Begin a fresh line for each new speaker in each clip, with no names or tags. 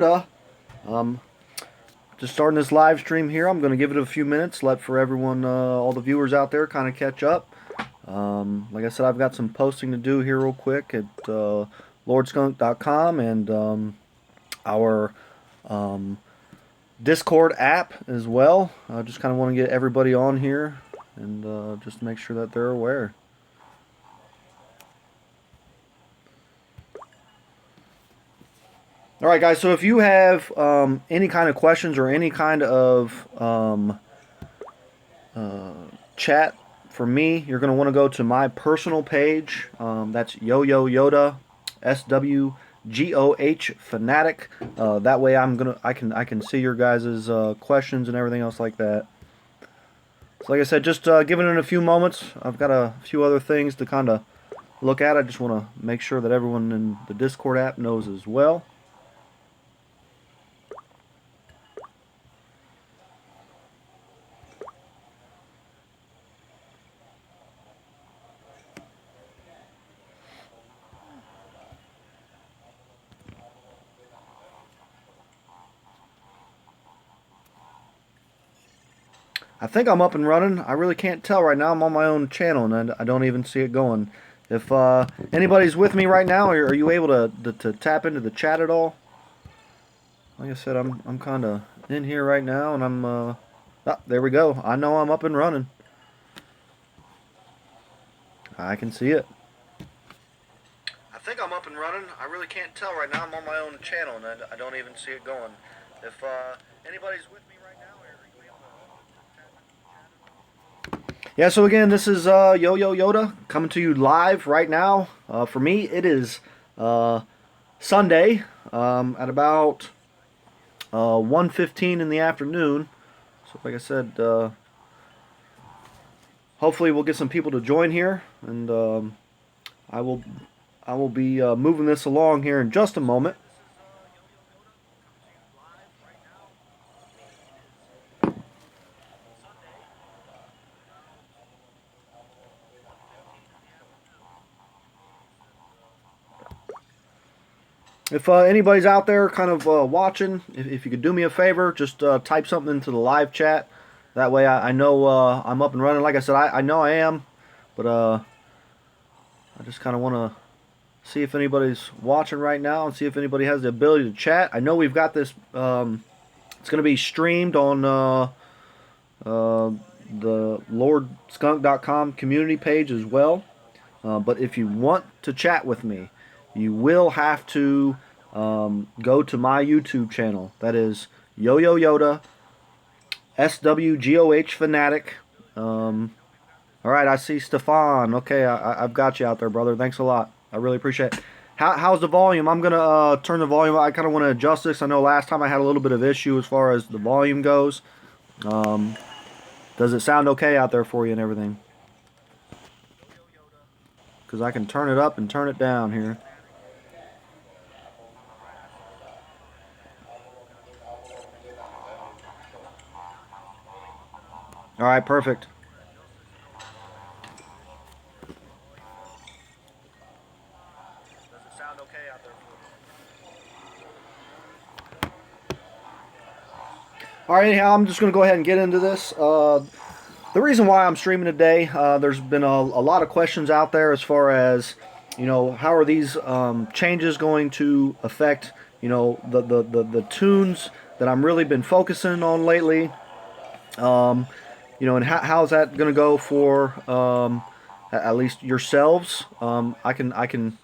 Um, just starting this live stream here. I'm going to give it a few minutes, let for everyone, all the viewers out there, kind of catch up. Like I said, I've got some posting to do here real quick at lordskunk.com and our Discord app as well. I just kind of want to get everybody on here and just make sure that they're aware. All right, guys, so if you have any kind of questions or any kind of chat for me, you're going to want to go to my personal page. That's YoYoYoda, SWGOH Fanatic. That way I can see your guys' questions and everything else like that. So like I said, just giving it a few moments. I've got a few other things to kind of look at. I just want to make sure that everyone in the Discord app knows as well. I think I'm up and running. I really can't tell right now. I'm on my own channel and I don't even see it going. If anybody's with me right now, are you able to tap into the chat at all? Like I said, I'm kind of in here right now and I'm there we go. I know I'm up and running. I can see it. I think I'm up and running. I really can't tell right now. I'm on my own channel and I don't even see it going. If anybody's with me right now, are you able to... Yeah, so again, this is YoYoYoda coming to you live right now. For me, it is Sunday at about 1:15 in the afternoon. So like I said, hopefully we'll get some people to join here, and I will be moving this along here in just a moment. If anybody's out there kind of watching, if you could do me a favor, just type something into the live chat. That way I know I'm up and running. Like I said, I know I am, but I just kind of want to see if anybody's watching right now and see if anybody has the ability to chat. I know we've got this, it's going to be streamed on the lordskunk.com community page as well. But if you want to chat with me, you will have to go to my YouTube channel. That is YoYoYoda, SWGOH Fanatic. Alright, I see Stefan. Okay, I've got you out there, brother. Thanks a lot. I really appreciate it. How's the volume? I'm going to turn the volume. I kind of want to adjust this. I know last time I had a little bit of issue as far as the volume goes. Does it sound okay out there for you and everything? Because I can turn it up and turn it down here. Alright, perfect. Does it sound okay out there for you? Alright, anyhow, I'm just going to go ahead and get into this. The reason why I'm streaming today, there's been a lot of questions out there as far as, you know, how are these changes going to affect, you know, the tunes that I'm really been focusing on lately. You know, and how's that going to go for at least yourselves? I can.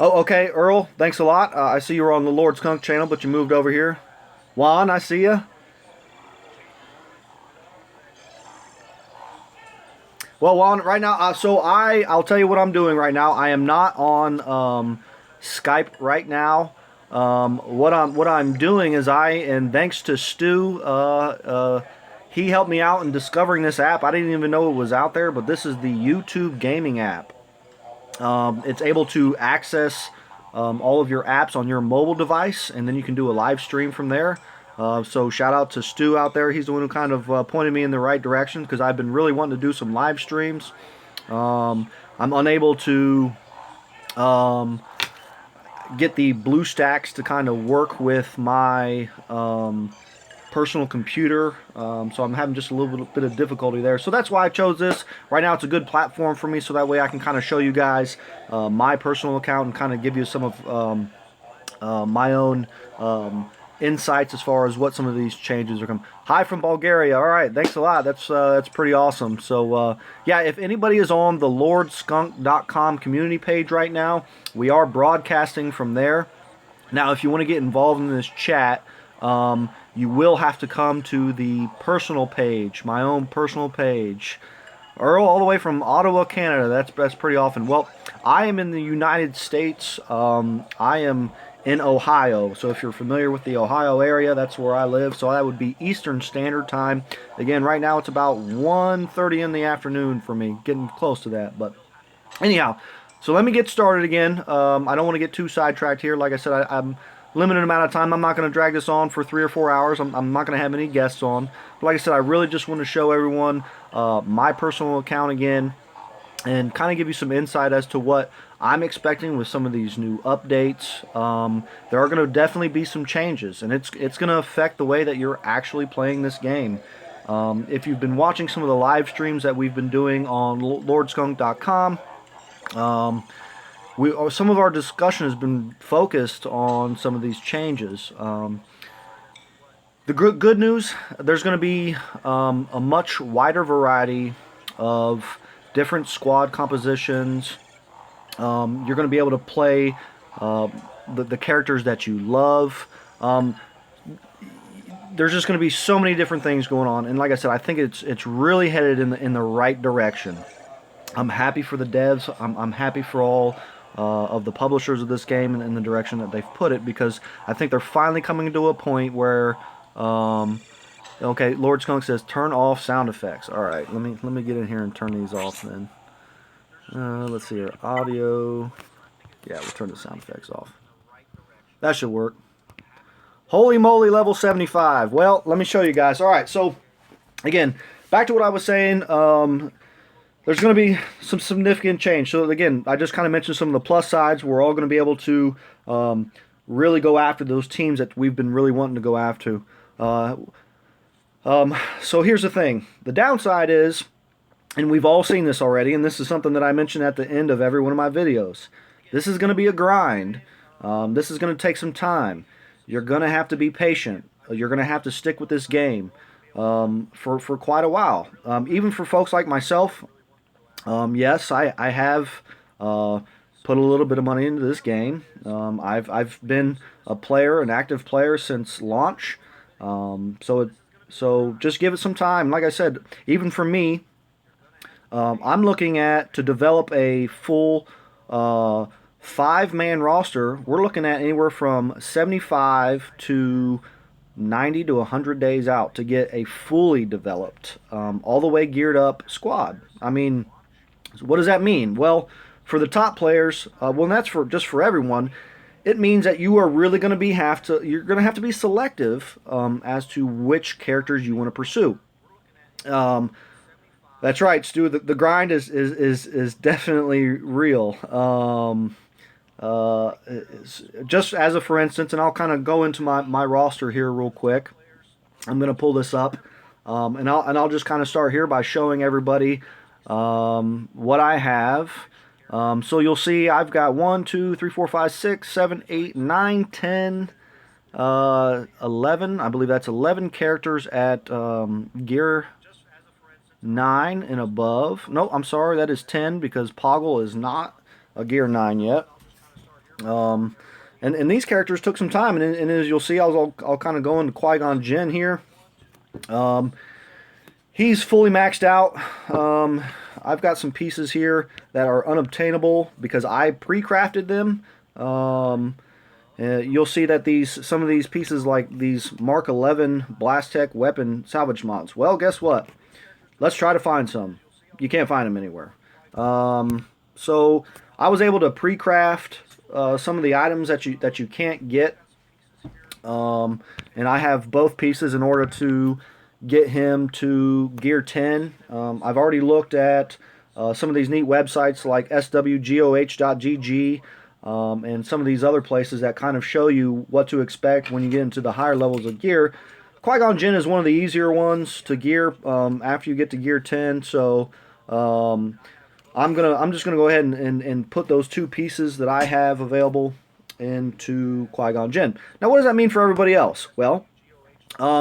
Oh, okay, Earl. Thanks a lot. I see you were on the Lord Skunk channel, but you moved over here. Juan, I see you. Well, Juan, right now, so I'll tell you what I'm doing right now. I am not on Skype right now. What I'm doing is and thanks to Stu, he helped me out in discovering this app. I didn't even know it was out there, but this is the YouTube gaming app. It's able to access all of your apps on your mobile device, and then you can do a live stream from there. So shout out to Stu out there. He's the one who kind of pointed me in the right direction, because I've been really wanting to do some live streams. I'm unable to get the BlueStacks to kind of work with my personal computer, so I'm having just a little bit of difficulty there. So that's why I chose this. Right now it's a good platform for me, so that way I can kind of show you guys my personal account and kind of give you some of my own insights as far as what some of these changes are coming. Hi from Bulgaria. All right, thanks a lot. That's pretty awesome. So yeah, if anybody is on the lordskunk.com community page right now, we are broadcasting from there. Now, if you want to get involved in this chat, you will have to come to the personal page, my own personal page. Earl, all the way from Ottawa, Canada. That's pretty often. Well, I am in the United States. I am in Ohio. So if you're familiar with the Ohio area, that's where I live. So that would be Eastern Standard Time. Again, right now it's about 1:30 in the afternoon for me. Getting close to that. But anyhow, so let me get started again. I don't want to get too sidetracked here. Like I said, I'm limited amount of time. I'm not going to drag this on for 3 or 4 hours. I'm not going to have any guests on. But like I said, I really just want to show everyone my personal account again and kind of give you some insight as to what I'm expecting with some of these new updates. There are going to definitely be some changes, and it's going to affect the way that you're actually playing this game. If you've been watching some of the live streams that we've been doing on lordskunk.com, some of our discussion has been focused on some of these changes. The good news, there's going to be a much wider variety of different squad compositions. You're going to be able to play the characters that you love. There's just going to be so many different things going on, and like I said, I think it's really headed in the right direction. I'm happy for the devs. I'm happy for all of the publishers of this game and in the direction that they've put it, because I think they're finally coming to a point where okay, Lord Skunk says turn off sound effects. All right, let me get in here and turn these off then. Let's see here, audio. Yeah, we'll turn the sound effects off. That should work. Holy moly, level 75. Well, let me show you guys. All right, so again, back to what I was saying. There's going to be some significant change. So again, I just kind of mentioned some of the plus sides. We're all going to be able to really go after those teams that we've been really wanting to go after. So here's the thing. The downside is, and we've all seen this already, and this is something that I mentioned at the end of every one of my videos. This is going to be a grind. This is going to take some time. You're going to have to be patient. You're going to have to stick with this game for quite a while. Even for folks like myself, yes, I have put a little bit of money into this game. I've been a player, an active player since launch. So just give it some time. Like I said, even for me, I'm looking to develop a full 5-man roster. We're looking at anywhere from 75 to 90 to 100 days out to get a fully developed, all the way geared up squad. I mean, what does that mean? Well, for the top players, well, that's just for everyone. It means that you are really going to you're going to have to be selective as to which characters you want to pursue. That's right, Stu. The grind is definitely real. Just as a for instance, and I'll kind of go into my roster here real quick. I'm going to pull this up, and I'll just kind of start here by showing everybody what I have. So you'll see I've got 1, 2, 3, 4, 5, 6, 7, 8, 9, 10, 11. I believe that's 11 characters at gear 9 and above. No, I'm sorry, that is 10 because Poggle is not a gear 9 yet. And these characters took some time, and as you'll see, I'll kind of go into Qui-Gon Jinn here. He's fully maxed out. I've got some pieces here that are unobtainable because I pre-crafted them. You'll see that some of these pieces, like these Mark 11 Blast Tech weapon salvage mods. Well, guess what? Let's try to find some. You can't find them anywhere. So I was able to pre-craft some of the items that you can't get, and I have both pieces in order to get him to gear 10. I've already looked at some of these neat websites like swgoh.gg. and some of these other places that kind of show you what to expect when you get into the higher levels of gear. Qui-Gon Jinn is one of the easier ones to gear after you get to gear 10. So I'm just gonna go ahead and put those two pieces that I have available into Qui-Gon Jinn. Now, what does that mean for everybody else? Well,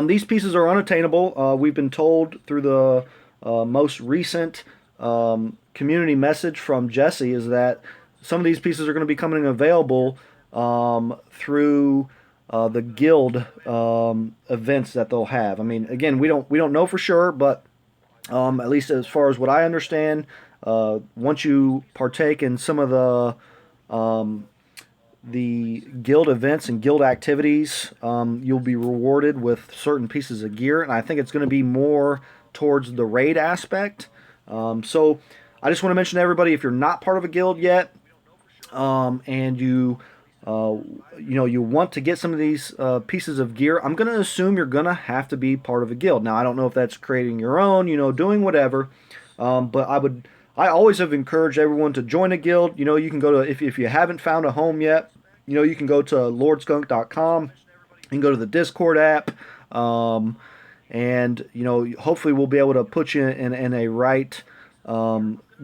these pieces are unattainable. We've been told through the most recent community message from Jesse is that some of these pieces are going to be coming available through the guild events that they'll have. I mean, again, we don't know for sure, but at least as far as what I understand, once you partake in some of the guild events and guild activities, you'll be rewarded with certain pieces of gear, and I think it's going to be more towards the raid aspect. So I just want to mention to everybody, if you're not part of a guild yet, and you want to get some of these pieces of gear, I'm going to assume you're going to have to be part of a guild. Now, I don't know if that's creating your own, doing whatever, but I always have encouraged everyone to join a guild. You can go to, if you haven't found a home yet, you can go to lordskunk.com. You can go to the Discord app, and hopefully we'll be able to put you in a right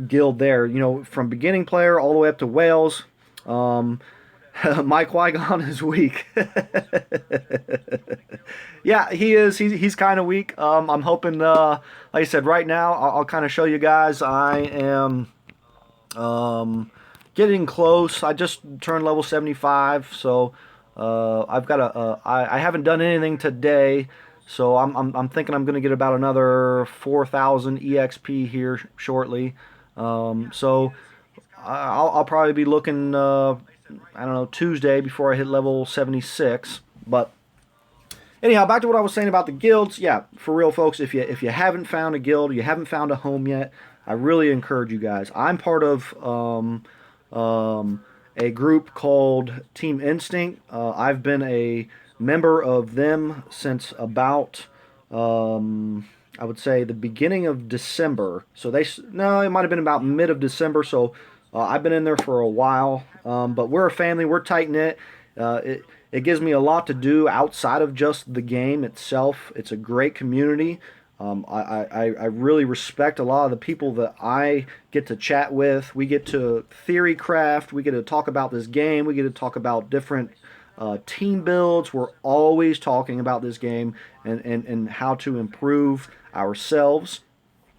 guild there. From beginning player all the way up to whales. My Qui-Gon is weak. Yeah, he is. He's kind of weak. I'm hoping, like I said, right now, I'll kind of show you guys. I am getting close. I just turned level 75, so I've got I haven't done anything today, so I'm thinking I'm going to get about another 4,000 EXP here shortly. So I'll probably be looking, I don't know, Tuesday before I hit level 76. But anyhow, back to what I was saying about the guilds. Yeah, for real, folks, if you haven't found a guild, you haven't found a home yet, I really encourage you guys. I'm part of a group called Team Instinct. I've been a member of them since about, I would say, the beginning of December. So it might have been about mid of December. So I've been in there for a while. But we're a family. We're tight knit. It gives me a lot to do outside of just the game itself. It's a great community. I really respect a lot of the people that I get to chat with. We get to theory craft. We get to talk about this game. We get to talk about different team builds. We're always talking about this game and how to improve ourselves.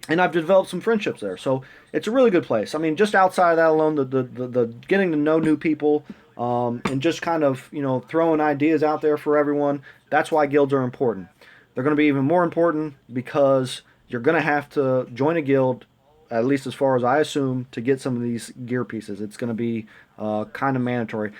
And I've developed some friendships there. So it's a really good place. I mean, just outside of that alone, the getting to know new people, and just kind of, throwing ideas out there for everyone. That's why guilds are important. They're going to be even more important because you're going to have to join a guild, at least as far as I assume, to get some of these gear pieces. It's going to be kind of mandatory.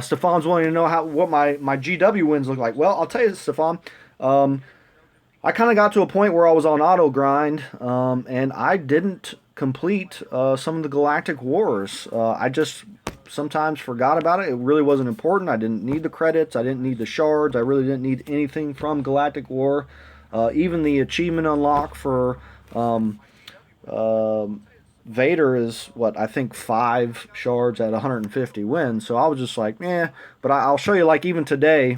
Stefan's wanting to know what my GW wins look like. Well, I'll tell you, Stefan, I kind of got to a point where I was on auto grind, and I didn't complete some of the Galactic Wars. I just sometimes forgot about it. It really wasn't important. I didn't need the credits. I didn't need the shards. I really didn't need anything from Galactic War. Even the achievement unlock for Vader is, I think 5 shards at 150 wins. So I was just like, eh. But I'll show you, like, even today,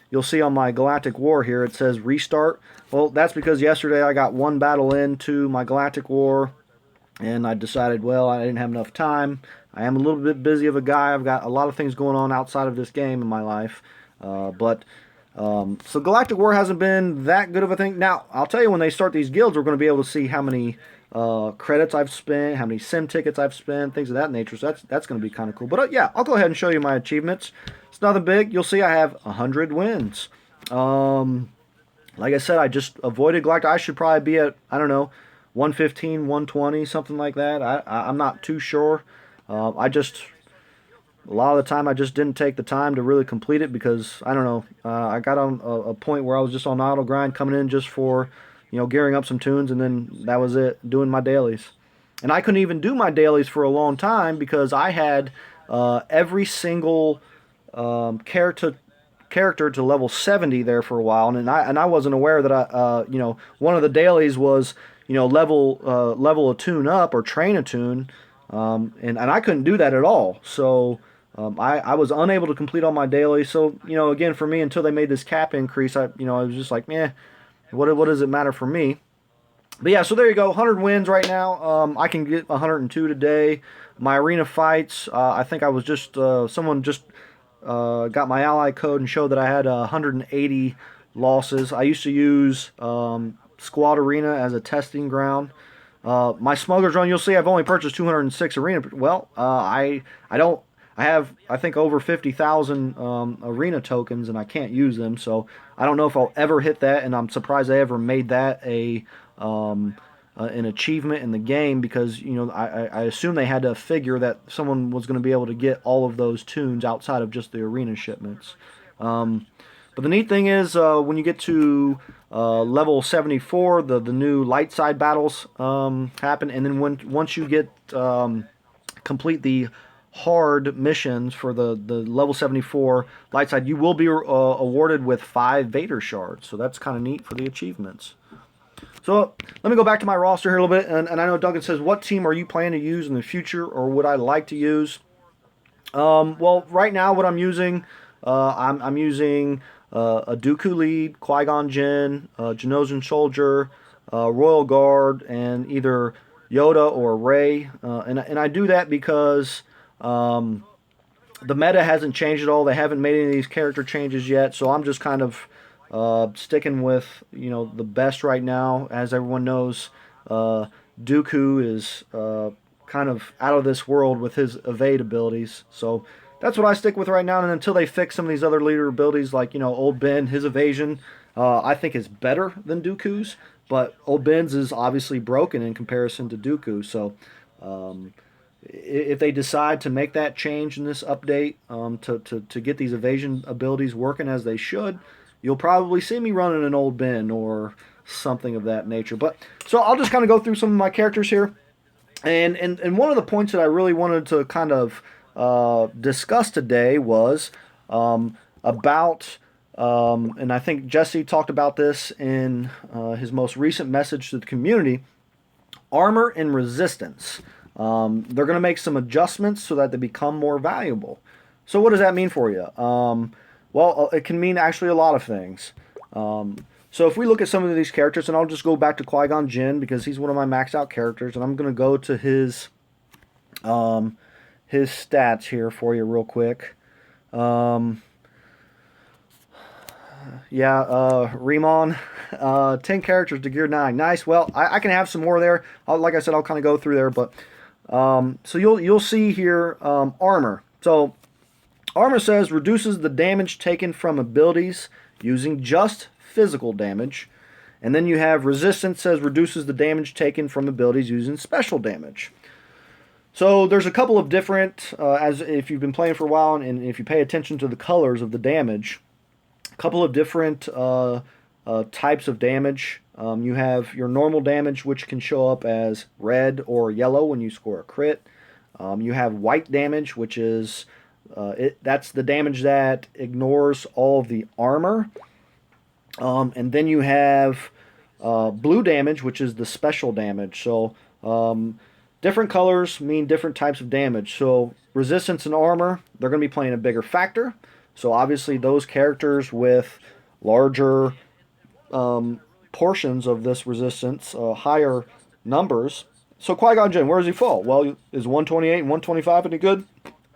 you'll see on my Galactic War here, it says restart. Well, that's because yesterday I got one battle into my Galactic War, and I decided, well, I didn't have enough time. I am a little bit busy of a guy. I've got a lot of things going on outside of this game in my life. So Galactic War hasn't been that good of a thing. Now, I'll tell you, when they start these guilds, we're going to be able to see how many credits I've spent, how many sim tickets I've spent, things of that nature. So that's going to be kind of cool. But yeah, I'll go ahead and show you my achievements. It's nothing big. You'll see I have 100 wins. Like I said, I just avoided Galactic. I should probably be at, I don't know, 115, 120, something like that. I'm not too sure. A lot of the time I just didn't take the time to really complete it because, I don't know, I got on a point where I was just on auto grind, coming in just for, gearing up some tunes, and then that was it, doing my dailies. And I couldn't even do my dailies for a long time because I had every single character to level 70 there for a while, and I wasn't aware that one of the dailies was level a tune up or train a tune, and I couldn't do that at all. So I was unable to complete all my dailies, so again for me, until they made this cap increase, I was just like, meh, what does it matter for me? But yeah, so there you go, 100 wins right now. I can get 102 today. My arena fights, I think I was just someone just got my ally code and showed that I had 180 losses. I used to use Squad Arena as a testing ground. My Smuggler's Run, you'll see I've only purchased 206 arena. Well, I don't. I have, I think, over 50,000 arena tokens, and I can't use them. So I don't know if I'll ever hit that, and I'm surprised I ever made that an achievement in the game, because I assume they had to figure that someone was going to be able to get all of those tunes outside of just the arena shipments. But the neat thing is, when you get to level 74, the new light side battles happen, and then once you get complete the hard missions for the level 74 light side, you will be awarded with 5 Vader shards. So that's kind of neat for the achievements. So let me go back to my roster here a little bit, and I know Duncan says, what team are you planning to use in the future, or would I like to use? Well, right now what I'm using, I'm using a Dooku lead, Qui-Gon Jinn, Geonosian Soldier, Royal Guard, and either Yoda or Rey. And I do that because the meta hasn't changed at all. They haven't made any of these character changes yet, so I'm just kind of sticking with the best right now. As everyone knows, Dooku is kind of out of this world with his evade abilities, so that's what I stick with right now. And until they fix some of these other leader abilities, like Old Ben, his evasion I think is better than Dooku's, but Old Ben's is obviously broken in comparison to Dooku. So if they decide to make that change in this update, to get these evasion abilities working as they should, you'll probably see me running an Old Ben or something of that nature. But so I'll just kind of go through some of my characters here. And one of the points that I really wanted to kind of discuss today was about, and I think Jesse talked about this in his most recent message to the community, armor and resistance. They're going to make some adjustments so that they become more valuable. So what does that mean for you? Well, it can mean actually a lot of things. So if we look at some of these characters, and I'll just go back to Qui-Gon Jinn because he's one of my maxed out characters, and I'm going to go to his stats here for you real quick. Remon, 10 characters to gear 9. Nice. Well, I can have some more there. Like I said, I'll kind of go through there, but so you'll see here armor. So armor says reduces the damage taken from abilities using just physical damage. And then you have resistance, says reduces the damage taken from abilities using special damage. So there's a couple of different, as if you've been playing for a while and if you pay attention to the colors of the damage, a couple of different types of damage. You have your normal damage, which can show up as red or yellow when you score a crit. You have white damage, which is that's the damage that ignores all of the armor. And then you have blue damage, which is the special damage. So different colors mean different types of damage. So resistance and armor, they're going to be playing a bigger factor. So obviously those characters with larger portions of this resistance, higher numbers. So Qui-Gon Jinn, where does he fall? Well, is 128 and 125 any good?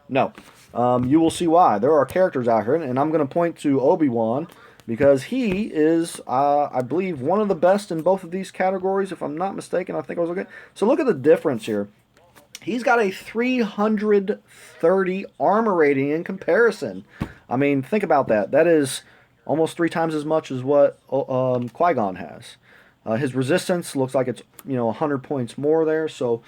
No. You will see why. There are characters out here, and I'm going to point to Obi-Wan, because he is, I believe, one of the best in both of these categories, if I'm not mistaken. I think I was looking. So look at the difference here. He's got a 330 armor rating in comparison. I mean, think about that. That is almost 3 times as much as what Qui-Gon has. His resistance looks like it's 100 points more there. So,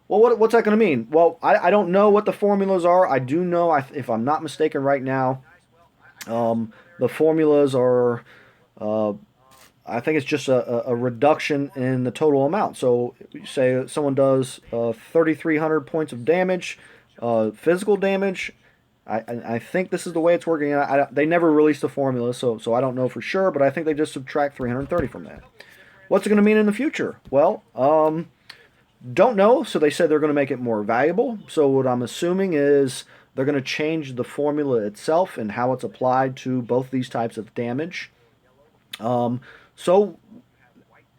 well, what's that going to mean? Well, I don't know what the formulas are. I do know, if I'm not mistaken right now, the formulas are, I think it's just a reduction in the total amount. So say someone does 3,300 points of damage, physical damage. I think this is the way it's working. They never released the formula, so I don't know for sure, but I think they just subtract 330 from that. What's it going to mean in the future? Well, don't know. So they said they're going to make it more valuable. So what I'm assuming is They're going to change the formula itself and how it's applied to both these types of damage. So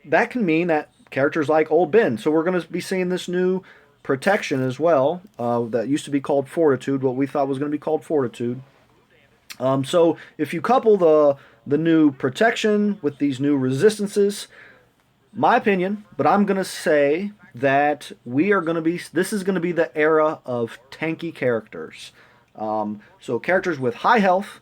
that can mean that characters like Old Ben. So we're going to be seeing this new protection as well. That used to be called Fortitude, what we thought was going to be called Fortitude. So if you couple the new protection with these new resistances, my opinion, but I'm going to say that this is going to be the era of tanky characters. So characters with high health,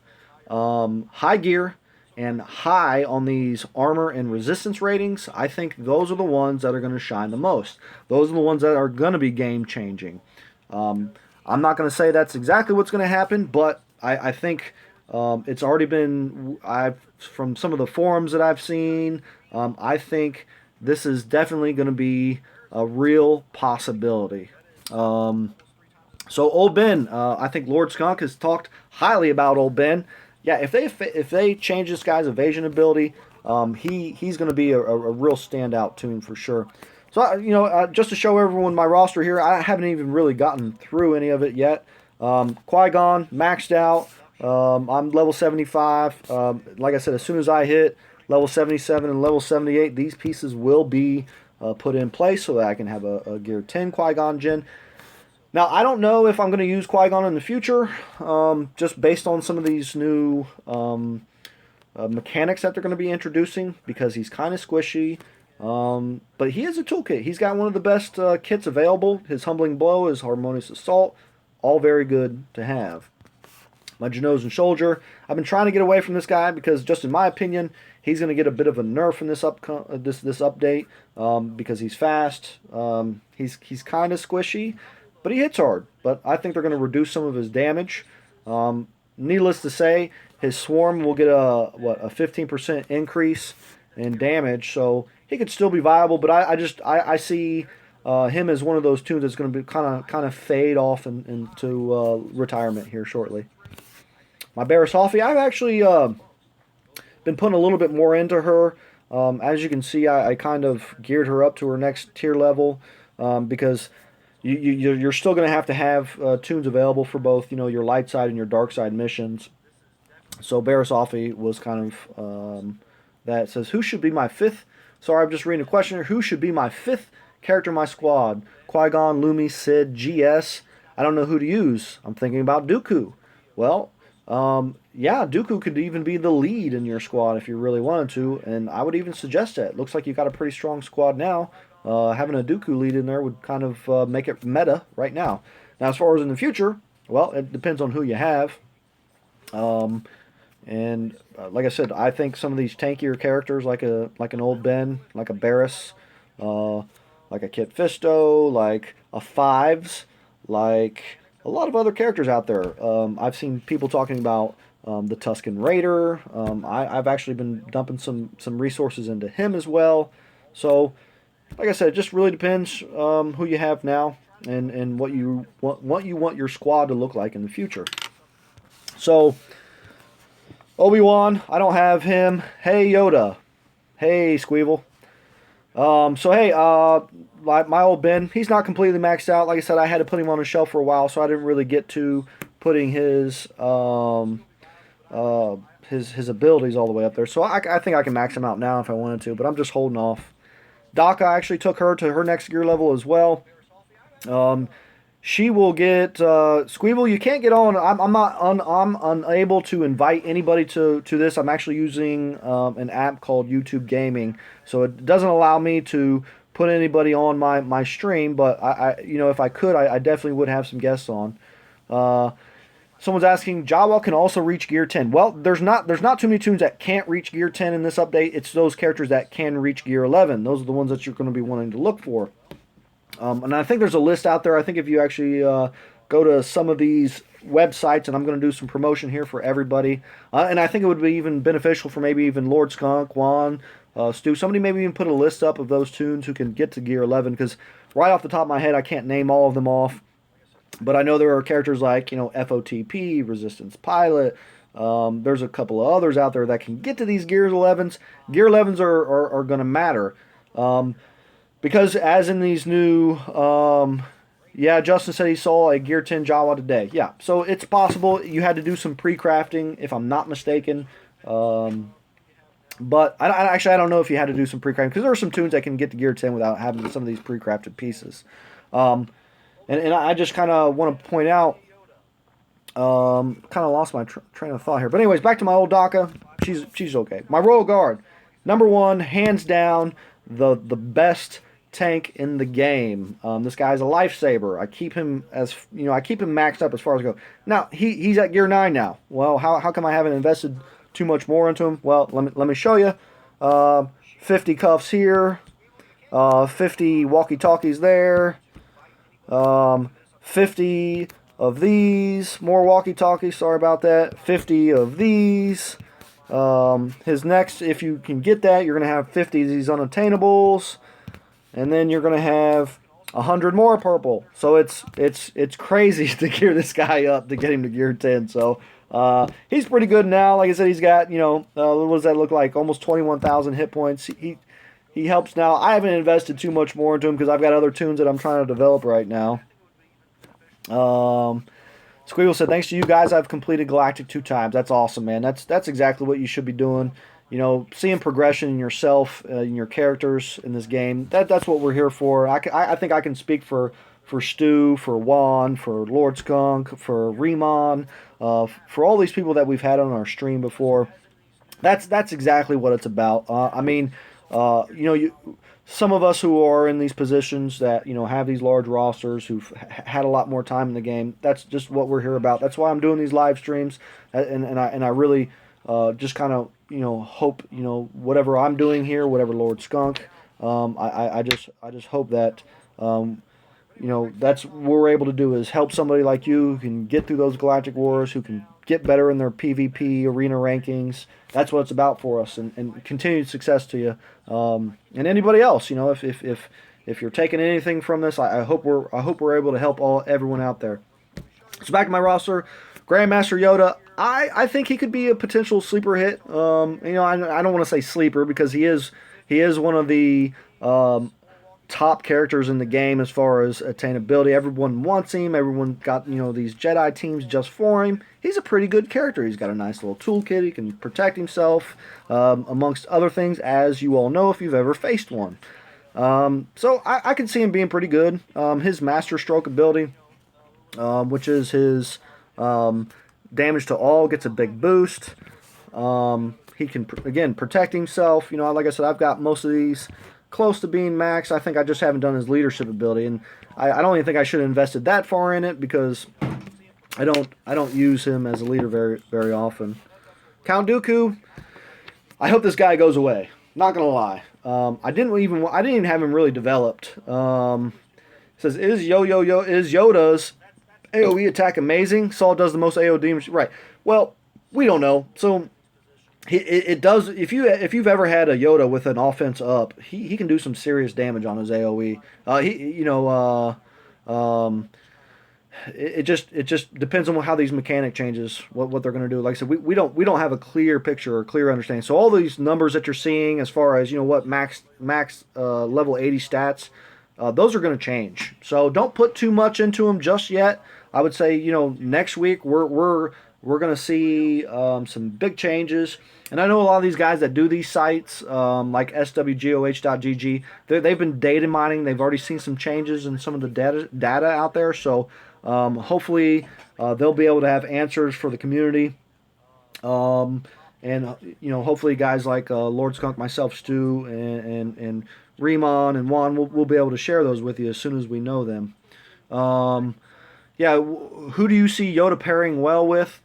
high gear, and high on these armor and resistance ratings, I think those are the ones that are going to shine the most. Those are the ones that are going to be game changing. I'm not going to say that's exactly what's going to happen, but I think it's already been, from some of the forums that I've seen, I think this is definitely going to be a real possibility. So Old Ben, I think Lord Skunk has talked highly about Old Ben. Yeah, if they change this guy's evasion ability, he's going to be a real standout toon for sure. So just to show everyone my roster here, I haven't even really gotten through any of it yet. Qui-Gon maxed out. I'm level 75. Like I said, as soon as I hit level 77 and level 78, these pieces will be put in place so that I can have a Gear 10 Qui-Gon Jinn. Now, I don't know if I'm going to use Qui-Gon in the future, just based on some of these new mechanics that they're going to be introducing, because he's kind of squishy. But he is a toolkit. He's got one of the best kits available. His Humbling Blow, his Harmonious Assault, all very good to have. My Genozen Soldier, I've been trying to get away from this guy because, just in my opinion, he's going to get a bit of a nerf in this update because he's fast. He's kind of squishy, but he hits hard. But I think they're going to reduce some of his damage. Needless to say, his Swarm will get a 15% increase in damage, so he could still be viable. But I see him as one of those toons that's going to be kind of fade off into retirement here shortly. My Barriss Offee, I've actually been putting a little bit more into her. As you can see, I kind of geared her up to her next tier level because you're still going to have toons available for both your light side and your dark side missions. So Barriss Offee was kind of that. It says, who should be my fifth? Sorry, I'm just reading a question here. Who should be my fifth character in my squad? Qui-Gon, Lumi, Sid, GS. I don't know who to use. I'm thinking about Dooku. Well, yeah, Dooku could even be the lead in your squad if you really wanted to, and I would even suggest that. Looks like you've got a pretty strong squad now. Having a Dooku lead in there would kind of make it meta right now. Now, as far as in the future, well, it depends on who you have. And like I said, I think some of these tankier characters, like an Old Ben, like a Barriss, like a Kit Fisto, like a Fives, like a lot of other characters out there. I've seen people talking about the Tusken Raider. I've actually been dumping some resources into him as well. So, like I said, it just really depends who you have now and what you want your squad to look like in the future. So, Obi-Wan, I don't have him. Hey, Yoda. Hey, Squeevel. So, hey, my Old Ben, he's not completely maxed out. Like I said, I had to put him on a shelf for a while, so I didn't really get to putting his abilities all the way up there. So I think I can max him out now if I wanted to, but I'm just holding off. Doc, I actually took her to her next gear level as well. She will get Squeevel. You can't get on. I'm unable to invite anybody to this. I'm actually using an app called YouTube Gaming, so it doesn't allow me to put anybody on my stream. But I if I could, I definitely would have some guests on. Someone's asking, Jawa can also reach Gear 10. Well, there's not too many toons that can't reach Gear 10 in this update. It's those characters that can reach Gear 11. Those are the ones that you're going to be wanting to look for. And I think there's a list out there. I think if you actually go to some of these websites, and I'm going to do some promotion here for everybody, and I think it would be even beneficial for maybe even Lord Skunk, Juan, Stu, somebody maybe even put a list up of those toons who can get to Gear 11, because right off the top of my head, I can't name all of them off. But I know there are characters like, FOTP, Resistance Pilot. There's a couple of others out there that can get to these Gear 11s. Gear 11s are going to matter. Because as in these new, Yeah, Justin said he saw a Gear 10 Jawa today. Yeah, so it's possible you had to do some pre-crafting, if I'm not mistaken. Um, but I don't know if you had to do some pre-crafting because there are some tunes that can get to Gear 10 without having some of these pre-crafted pieces. Um, and I just kind of want to point out, kind of lost my train of thought here. But anyways, back to my old Daka. She's okay. My Royal Guard, number one, hands down, the best tank in the game. This guy's a lifesaver. I keep him I keep him maxed up as far as I go. Now he's at Gear 9 now. Well, how come I haven't invested too much more into him? Well, let me show you. 50 cuffs here, 50 walkie-talkies there, 50 of these, more walkie-talkies, sorry about that, 50 of these. His next, if you can get that, you're going to have 50 of these unattainables, and then you're going to have 100 more purple. So it's crazy to gear this guy up to get him to Gear 10. So he's pretty good now. Like I said, he's got, what does that look like? Almost 21,000 hit points. He helps now. I haven't invested too much more into him because I've got other tunes that I'm trying to develop right now. Squeal said, thanks to you guys, I've completed Galactic 2 times. That's awesome, man. That's exactly what you should be doing. Seeing progression in yourself, in your characters in this game. That's what we're here for. I think I can speak for Stu, for Juan, for Lord Skunk, for Remon, for all these people that we've had on our stream before. That's exactly what it's about. Some of us who are in these positions that have these large rosters who've had a lot more time in the game. That's just what we're here about. That's why I'm doing these live streams, and I really just kind of hope whatever I'm doing here, whatever Lord Skunk, I just hope that that's what we're able to do is help somebody like you who can get through those Galactic Wars, who can get better in their PvP arena rankings. That's what it's about for us, and continued success to you. And anybody else, if you're taking anything from this, I hope we're able to help everyone out there. So back to my roster, Grandmaster Yoda. I think he could be a potential sleeper hit. I don't want to say sleeper because he is one of the top characters in the game as far as attainability. Everyone wants him. Everyone got these Jedi teams just for him. He's a pretty good character. He's got a nice little toolkit. He can protect himself, amongst other things, as you all know if you've ever faced one. So I can see him being pretty good. His Master Stroke ability, which is his damage to all, gets a big boost. He can again protect himself. Like I said, I've got most of these close to being max. I think I just haven't done his leadership ability, and I don't even think I should have invested that far in it because I don't use him as a leader very very often. Count Dooku, I hope this guy goes away. Not gonna lie, I didn't even have him really developed. It says is Yoda's AOE attack amazing? Saul does the most AOD. Right. Well, we don't know. So it does. If you've ever had a Yoda with an offense up, he can do some serious damage on his AOE. It just depends on how these mechanic changes, what they're going to do. Like I said, we don't have a clear picture or clear understanding. So all these numbers that you're seeing as far as what max level 80 stats, those are going to change. So don't put too much into them just yet. I would say next week we're going to see some big changes. And I know a lot of these guys that do these sites, like swgoh.gg, they've been data mining. They've already seen some changes in some of the data out there. So hopefully they'll be able to have answers for the community. And hopefully guys like Lord Skunk, myself, Stu, and Remon and Juan, we'll be able to share those with you as soon as we know them. Who do you see Yoda pairing well with?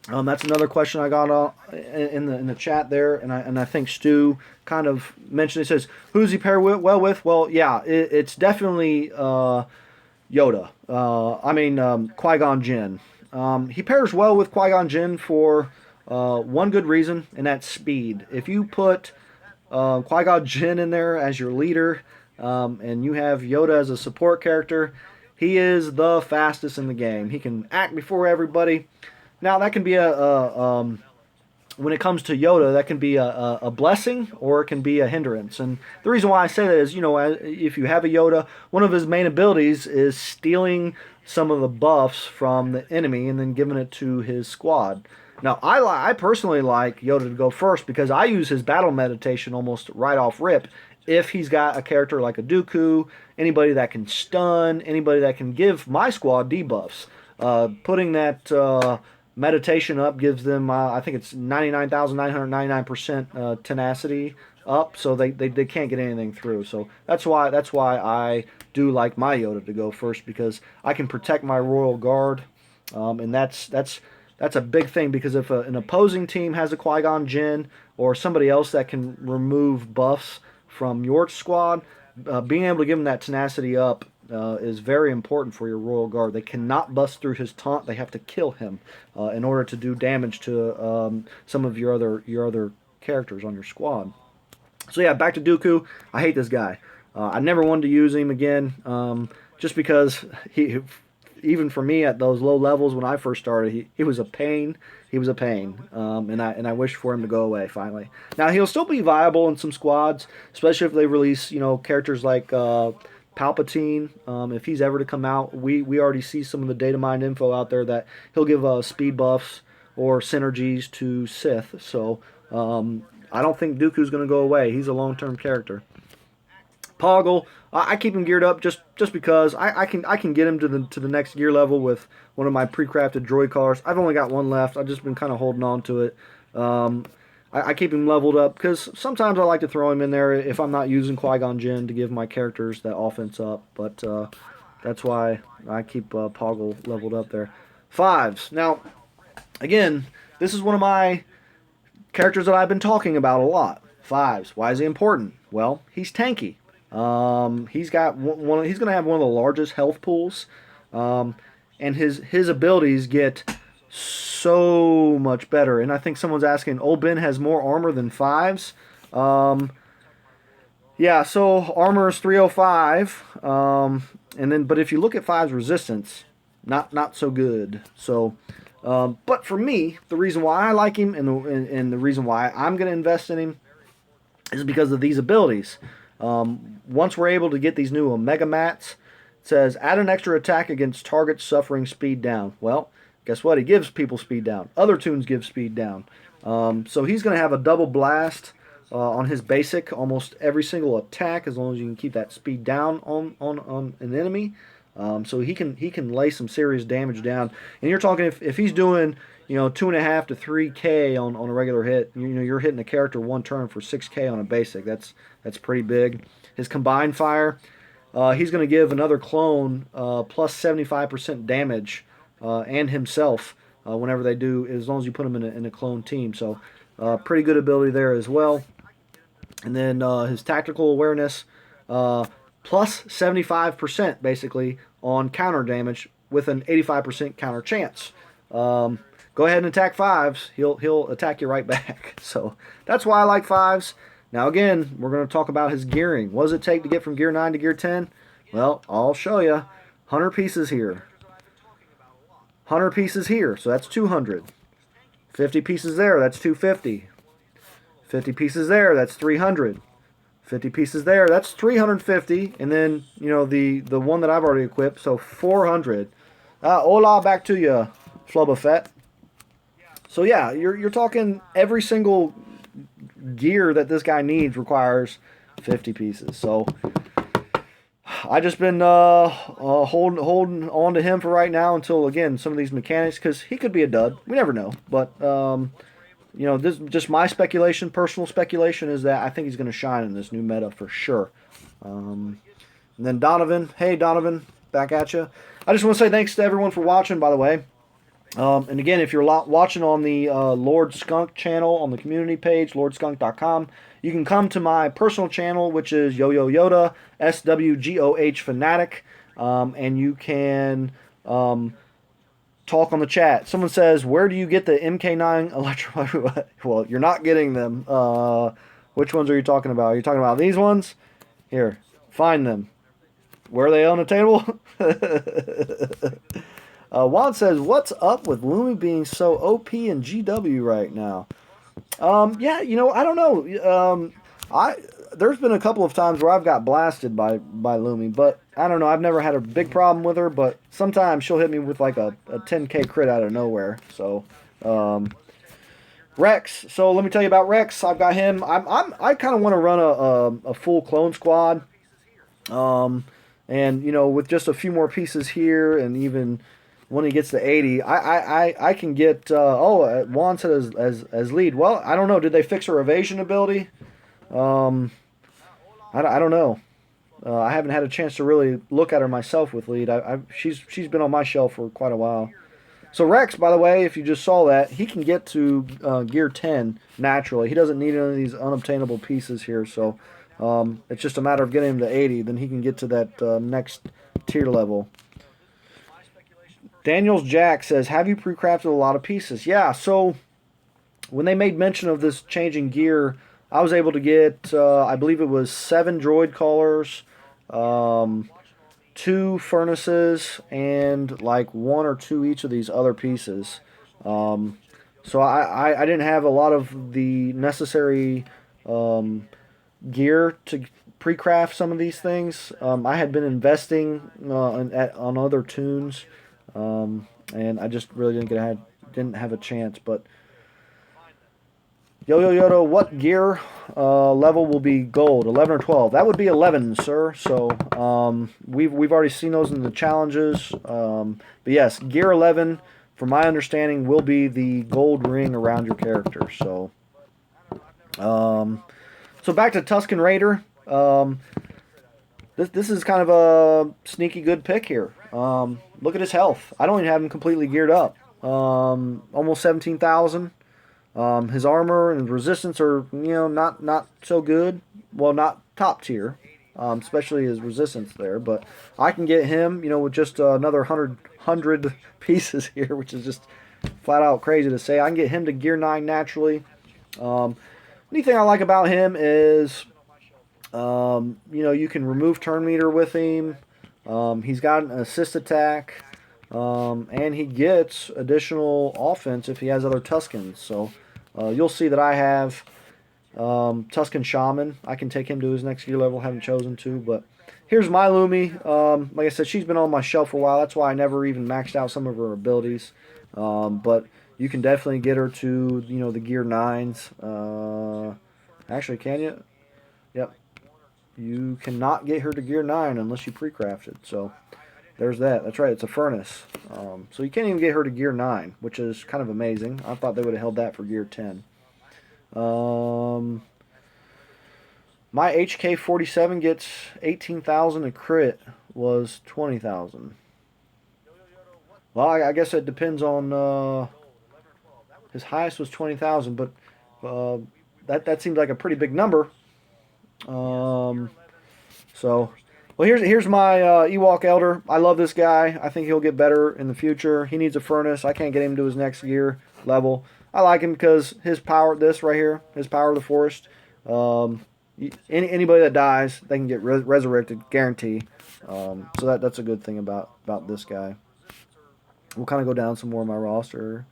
That's another question I got in the chat there, and I think Stu kind of mentioned it. Says, who's he pair well with? Well, yeah, it's definitely Yoda. Qui-Gon Jinn. He pairs well with Qui-Gon Jinn for one good reason, and that's speed. If you put Qui-Gon Jinn in there as your leader, and you have Yoda as a support character, he is the fastest in the game. He can act before everybody. Now that can be a when it comes to Yoda, that can be a blessing or it can be a hindrance. And the reason why I say that is, if you have a Yoda, one of his main abilities is stealing some of the buffs from the enemy and then giving it to his squad. Now, I personally like Yoda to go first because I use his battle meditation almost right off rip. If he's got a character like a Dooku, anybody that can stun, anybody that can give my squad debuffs, putting that meditation up gives them, I think it's 99,999% tenacity up, so they can't get anything through. So that's why I do like my Yoda to go first because I can protect my Royal Guard, and that's a big thing because if an opposing team has a Qui-Gon Jinn or somebody else that can remove buffs from your squad, being able to give them that tenacity up is very important for your Royal Guard. They cannot bust through his taunt. They have to kill him in order to do damage to some of your other characters on your squad. So yeah, back to Dooku. I hate this guy. I never wanted to use him again, just because even for me at those low levels when I first started, he was a pain. He was a pain, and I wish for him to go away finally. Now he'll still be viable in some squads, especially if they release characters like Palpatine. If he's ever to come out, we already see some of the data mined info out there that he'll give speed buffs or synergies to Sith. So I don't think Dooku's going to go away. He's a long-term character. Poggle, I keep him geared up just because I can get him to the next gear level with one of my pre-crafted droid cars. I've only got one left. I've just been kind of holding on to it. I keep him leveled up because sometimes I like to throw him in there if I'm not using Qui-Gon Jinn to give my characters that offense up. But that's why I keep Poggle leveled up there. Fives. Now, again, this is one of my characters that I've been talking about a lot. Fives. Why is he important? Well, he's tanky. He's got he's going to have one of the largest health pools, and his abilities get so much better. And I think someone's asking, Old Ben has more armor than fives. Yeah, so armor is 305, and then but if you look at fives resistance, not so good. So, but for me, the reason why I like him and the reason why I'm going to invest in him is because of these abilities. Once we're able to get these new Omega Mats, it says add an extra attack against targets suffering speed down. Well, guess what? He gives people speed down. Other tunes give speed down. So he's going to have a double blast on his basic almost every single attack as long as you can keep that speed down on an enemy. So he can lay some serious damage down. And you're talking if he's doing 2.5 to 3K on a regular hit, you're hitting a character one turn for 6K on a basic. That's pretty big. His combined fire, he's going to give another clone plus 75% damage and himself whenever they do, as long as you put him in a clone team. So pretty good ability there as well. And then his tactical awareness plus 75% basically on counter damage with an 85% counter chance. Go ahead and attack fives. He'll attack you right back. So that's why I like fives. Now again, we're going to talk about his gearing. What does it take to get from gear 9 to gear 10? Well, I'll show you. 100 pieces here. 100 pieces here, so that's 200. 50 pieces there, that's 250. 50 pieces there, that's 300. 50 pieces there, that's 350. And then, the one that I've already equipped, so 400. Hola, back to you, Flubba Fett. So yeah, you're talking every single gear that this guy needs requires 50 pieces. So I just been holding on to him for right now until again some of these mechanics, because he could be a dud. We never know, but this just my speculation, personal speculation, is that I think he's going to shine in this new meta for sure. And then Donovan, hey Donovan, back at you. I just want to say thanks to everyone for watching, by the way. And again, if you're watching on the Lord Skunk channel on the community page, lordskunk.com, you can come to my personal channel, which is YoYoYoda, SWGOH Fanatic, and you can talk on the chat. Someone says, where do you get the MK9 Electro? Well, you're not getting them. Which ones are you talking about? Are you talking about these ones? Here, find them. Where are they on the table? Juan says, what's up with Lumi being so OP in GW right now? Yeah, you know, I don't know. There's been a couple of times where I've got blasted by Lumi, but I don't know. I've never had a big problem with her, but sometimes she'll hit me with like a 10K crit out of nowhere. So, um, Rex. So let me tell you about Rex. I've got him. I kind of want to run a full clone squad. Um, and you know, with just a few more pieces here, and even when he gets to 80, I can get. Juan said as lead. Well, I don't know. Did they fix her evasion ability? Um, I don't know. I haven't had a chance to really look at her myself with lead. She's been on my shelf for quite a while. So Rex, by the way, if you just saw that, he can get to gear 10 naturally. He doesn't need any of these unobtainable pieces here. So it's just a matter of getting him to 80. Then he can get to that next tier level. Daniels Jack says, have you pre-crafted a lot of pieces? Yeah, so when they made mention of this changing gear, I was able to get, I believe it was 7 droid collars, 2 furnaces, and like 1 or 2 each of these other pieces. So I didn't have a lot of the necessary gear to pre-craft some of these things. I had been investing on other tunes, and I just really didn't have a chance. But Yoda, what gear level will be gold? 11 or 12? That would be 11, sir. So we've already seen those in the challenges. But yes, gear 11, from my understanding, will be the gold ring around your character. So so back to Tusken Raider. This is kind of a sneaky good pick here. Look at his health. I don't even have him completely geared up. Almost 17,000. His armor and resistance are, not so good. Well, not top tier, especially his resistance there. But I can get him, with just another 100 pieces here, which is just flat out crazy to say. I can get him to gear 9 naturally. Anything I like about him is, you can remove turn meter with him. He's got an assist attack. And he gets additional offense if he has other Tuskens. So you'll see that I have Tusken Shaman. I can take him to his next gear level. Haven't chosen to, but here's my Lumi. Like I said, she's been on my shelf for a while. That's why I never even maxed out some of her abilities. But you can definitely get her to the gear 9s. Actually, can you? Yep. You cannot get her to gear 9 unless you pre-crafted. So there's that. That's right. It's a furnace. So you can't even get her to gear 9, which is kind of amazing. I thought they would have held that for gear 10. My HK-47 gets 18,000. A crit was 20,000. Well, I guess it depends on... his highest was 20,000, but that seems like a pretty big number. So... Well, here's my Ewok Elder. I love this guy. I think he'll get better in the future. He needs a furnace. I can't get him to his next gear level. I like him because his power, this right here, his power of the forest. Anybody that dies, they can get resurrected, guarantee. So that's a good thing about this guy. We'll kind of go down some more of my roster.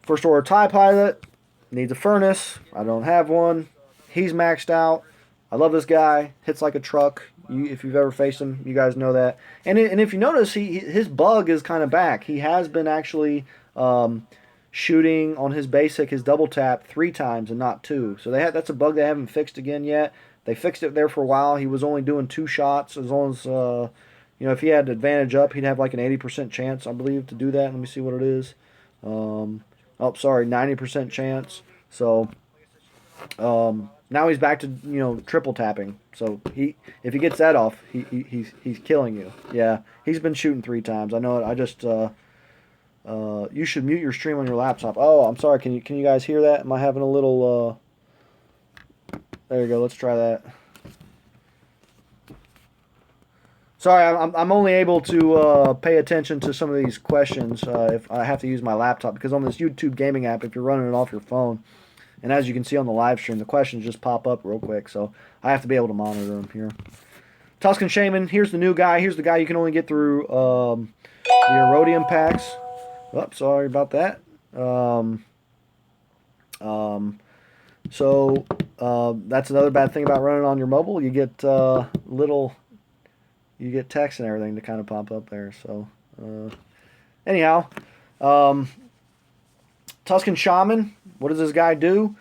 First Order TIE Pilot needs a furnace. I don't have one. He's maxed out. I love this guy. Hits like a truck. If you've ever faced him, you guys know that. And if you notice, his bug is kind of back. He has been actually shooting on his basic, his double tap 3 times and not 2. So that's a bug they haven't fixed again yet. They fixed it there for a while. He was only doing 2 shots. As long as if he had advantage up, he'd have like an 80% chance, I believe, to do that. Let me see what it is. 90% chance. So. Now he's back to triple tapping. So if he gets that off, he's killing you. Yeah, he's been shooting 3 times. I know it. I just you should mute your stream on your laptop. Oh, I'm sorry. Can you guys hear that? Am I having a little? There you go. Let's try that. Sorry, I'm only able to pay attention to some of these questions if I have to use my laptop, because on this YouTube gaming app, if you're running it off your phone. And as you can see on the live stream, the questions just pop up real quick, so I have to be able to monitor them here. Tusken Shaman, here's the new guy. Here's the guy you can only get through the Erodium packs. Oh, sorry about that. So that's another bad thing about running on your mobile. You get you get text and everything to kind of pop up there. So anyhow, um, Tusken Shaman. What does this guy do?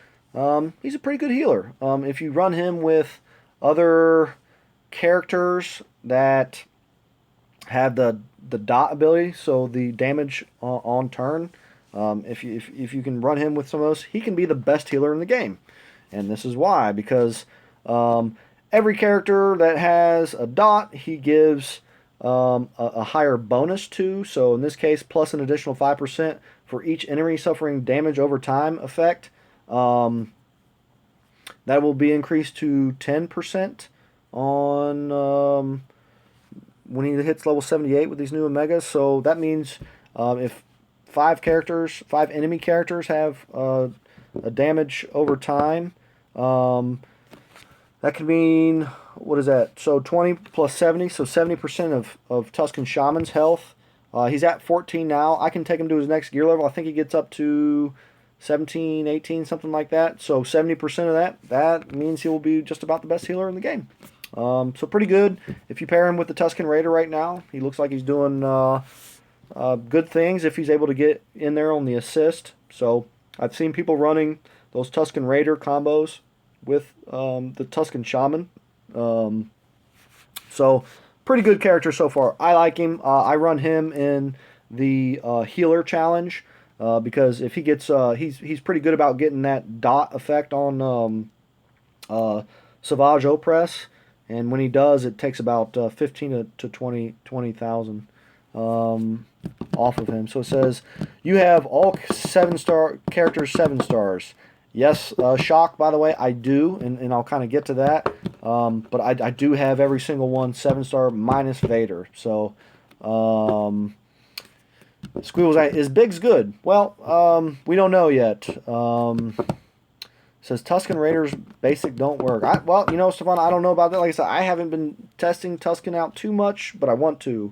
He's a pretty good healer. If you run him with other characters that have the dot ability, so the damage on turn. If you can run him with some of those, he can be the best healer in the game, and this is why, because every character that has a dot, he gives a higher bonus to. So in this case, plus an additional 5% for each enemy suffering damage over time effect. That will be increased to 10% on when he hits level 78 with these new Omegas. So that means if five enemy characters have a damage over time, that could mean, what is that? So 20 plus 70, so 70% of Tusken Shaman's health. He's at 14 now. I can take him to his next gear level. I think he gets up to 17, 18, something like that. So 70% of that means he will be just about the best healer in the game. So pretty good. If you pair him with the Tusken Raider right now, he looks like he's doing good things if he's able to get in there on the assist. So I've seen people running those Tusken Raider combos with the Tusken Shaman. So pretty good character so far. I like him. I run him in the healer challenge because if he gets, he's pretty good about getting that dot effect on Savage Opress, and when he does, it takes about 15 to 20,000 off of him. So it says you have all 7-star characters 7 stars. Yes, Shock, by the way, I do, and I'll kind of get to that. But I do have every single one 7-star minus Vader. So, Squeals, is Biggs good? Well, we don't know yet. Says Tusken Raiders basic don't work. Well, you know, Stefan, I don't know about that. Like I said, I haven't been testing Tusken out too much, but I want to.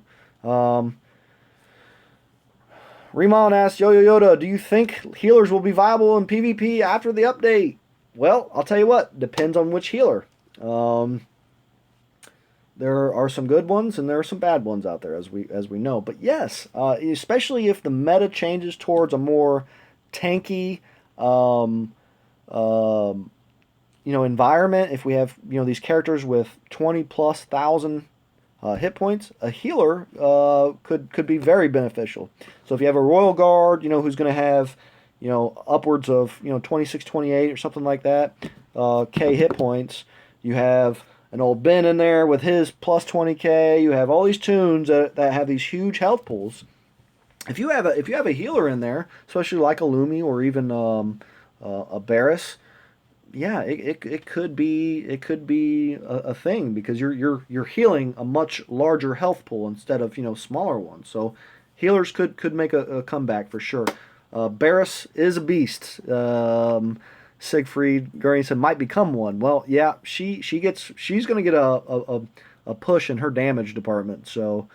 Remon asks, YoYoYoda, do you think healers will be viable in PvP after the update? Well, I'll tell you what, depends on which healer. There are some good ones and there are some bad ones out there, as we know. But yes, especially if the meta changes towards a more tanky, environment. If we have these characters with 20,000+ hit points, a healer could be very beneficial. So if you have a Royal Guard, who's going to have upwards of 26, 28 or something like that K hit points. You have an old Ben in there with his plus 20K. You have all these tunes that have these huge health pools. If you have a healer in there, especially like a Lumi or even a Barris, yeah, it could be a thing because you're healing a much larger health pool instead of smaller ones. So healers could make a comeback for sure. Barris is a beast. Siegfried Gurney said might become one. Well, yeah, she's going to get a push in her damage department. So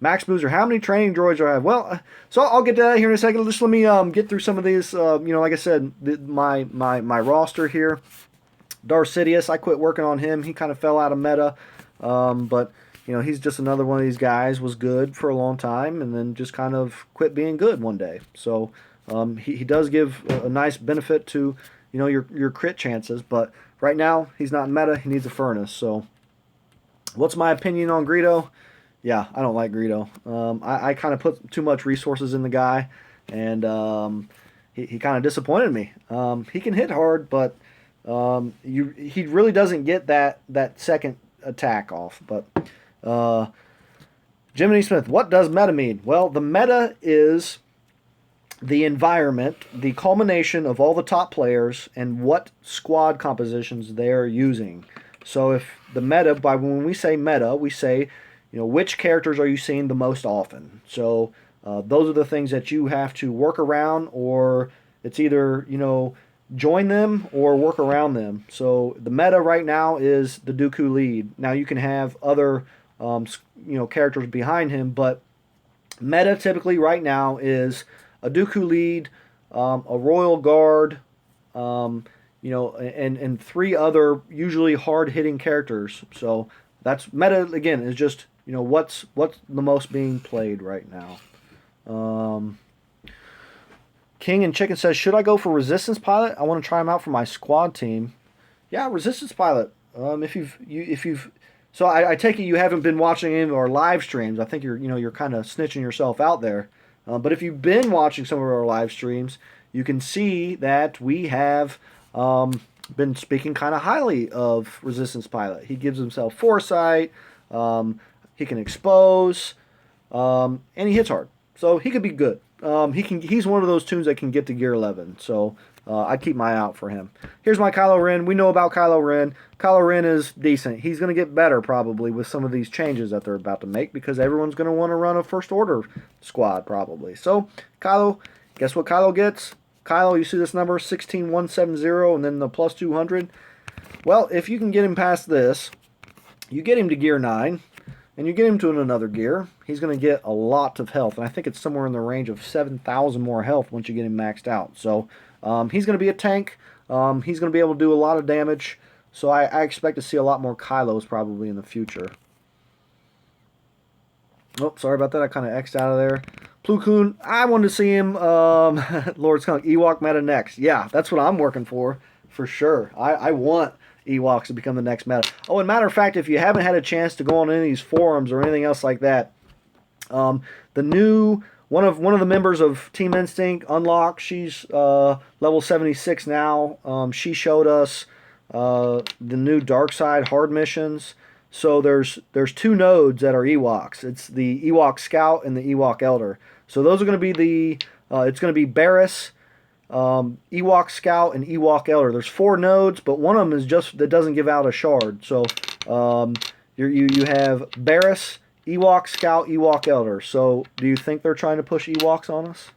Max Boozer, how many training droids do I have? Well, so I'll get to that here in a second. Just let me get through some of these. Like I said, my roster here. Darth Sidious, I quit working on him. He kind of fell out of meta, but he's just another one of these guys. Was good for a long time and then just kind of quit being good one day. So he does give a nice benefit to your crit chances, but right now he's not in meta. He needs a furnace. So what's my opinion on Greedo? Yeah, I don't like Greedo. I kind of put too much resources in the guy, and he kind of disappointed me. He can hit hard, but he really doesn't get that second attack off. But Jiminy Smith, what does meta mean? Well, the meta is the environment, the culmination of all the top players and what squad compositions they're using. So if the meta, when we say meta, we say which characters are you seeing the most often? So those are the things that you have to work around, or it's either join them or work around them. So the meta right now is the Dooku lead. Now you can have other characters behind him, but meta typically right now is a Dooku lead, a Royal Guard, you know, and 3 other usually hard-hitting characters. So that's meta, again, is just, you know, what's the most being played right now. King and Chicken says, should I go for Resistance Pilot? I want to try him out for my squad team. Yeah, Resistance Pilot. If you've so I take it you haven't been watching any of our live streams. I think you're kind of snitching yourself out there. But if you've been watching some of our live streams, you can see that we have been speaking kind of highly of Resistance Pilot. He gives himself foresight. He can expose, and he hits hard, so he could be good. He's one of those tunes that can get to gear 11. So I'd keep my eye out for him. Here's my Kylo Ren. We know about Kylo Ren. Kylo Ren is decent. He's going to get better probably with some of these changes that they're about to make because everyone's going to want to run a First Order squad probably. So Kylo, guess what Kylo gets? Kylo, you see this number, 16170, and then the plus 200. Well, if you can get him past this, you get him to gear 9, and you get him to another gear, he's going to get a lot of health. And I think it's somewhere in the range of 7,000 more health once you get him maxed out. So he's going to be a tank. He's going to be able to do a lot of damage. So I expect to see a lot more Kylos probably in the future. Oh, sorry about that. I kind of X'd out of there. Plo Koon, I wanted to see him. Lord Skunk, Ewok meta next. Yeah, that's what I'm working for sure. I want Ewoks to become the next meta. Oh, and matter of fact, if you haven't had a chance to go on any of these forums or anything else like that, the new one of the members of Team Instinct, Unlock, she's level 76 now. She showed us the new Dark Side hard missions. So there's 2 nodes that are Ewoks. It's the Ewok Scout and the Ewok Elder. So those are going to be it's going to be Barriss, Ewok Scout, and Ewok Elder. There's 4 nodes, but one of them is just that doesn't give out a shard. So you have Barriss, Ewok Scout, Ewok Elder. So do you think they're trying to push Ewoks on us?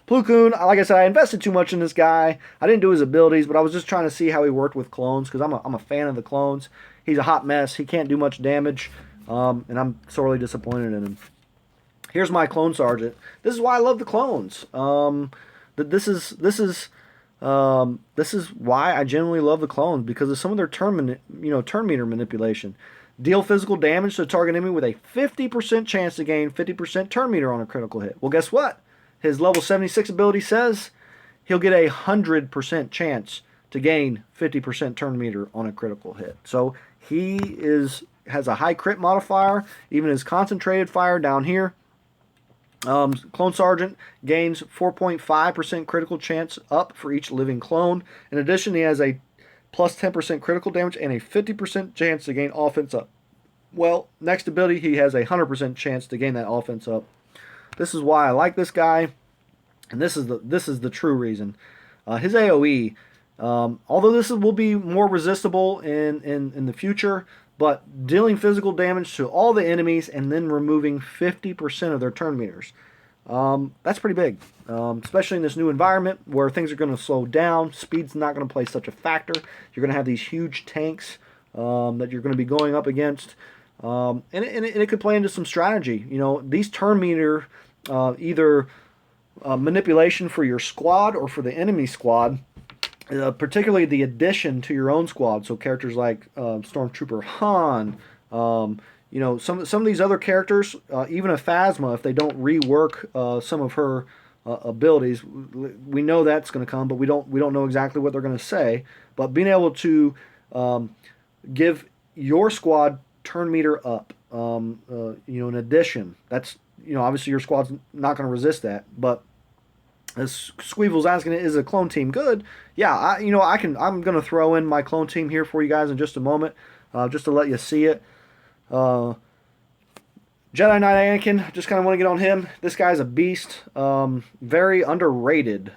Plo Koon, like I said, I invested too much in this guy. I didn't do his abilities, but I was just trying to see how he worked with clones because I'm a fan of the clones. He's a hot mess. He can't do much damage, and I'm sorely disappointed in him. Here's my clone sergeant. This is why I love the clones. This is why I genuinely love the clones because of some of their turn meter manipulation. Deal physical damage to the target enemy with a 50% chance to gain 50% turn meter on a critical hit. Well, guess what? His level 76 ability says he'll get a 100% chance to gain 50% turn meter on a critical hit. So he has a high crit modifier. Even his concentrated fire down here. Clone Sergeant gains 4.5% critical chance up for each living clone. In addition, he has a plus 10% critical damage and a 50% chance to gain offense up. Well, next ability, he has a 100% chance to gain that offense up. This is why I like this guy, and this is the true reason. His AOE, although this will be more resistible in the future, but dealing physical damage to all the enemies and then removing 50% of their turn meters. That's pretty big, especially in this new environment where things are going to slow down. Speed's not going to play such a factor. You're going to have these huge tanks that you're going to be going up against. And it could play into some strategy. You know, these turn meter, either manipulation for your squad or for the enemy squad, particularly the addition to your own squad. So characters like Stormtrooper Han, you know, some of these other characters, even a Phasma, if they don't rework some of her abilities, we know that's going to come, but we don't know exactly what they're going to say. But being able to give your squad turn meter up, you know, in addition, that's, you know, obviously your squad's not going to resist that. But as Squeevel's asking, is a clone team good? Yeah, I'm going to throw in my clone team here for you guys in just a moment, just to let you see it. Jedi Knight Anakin, just kind of want to get on him. This guy's a beast, very underrated.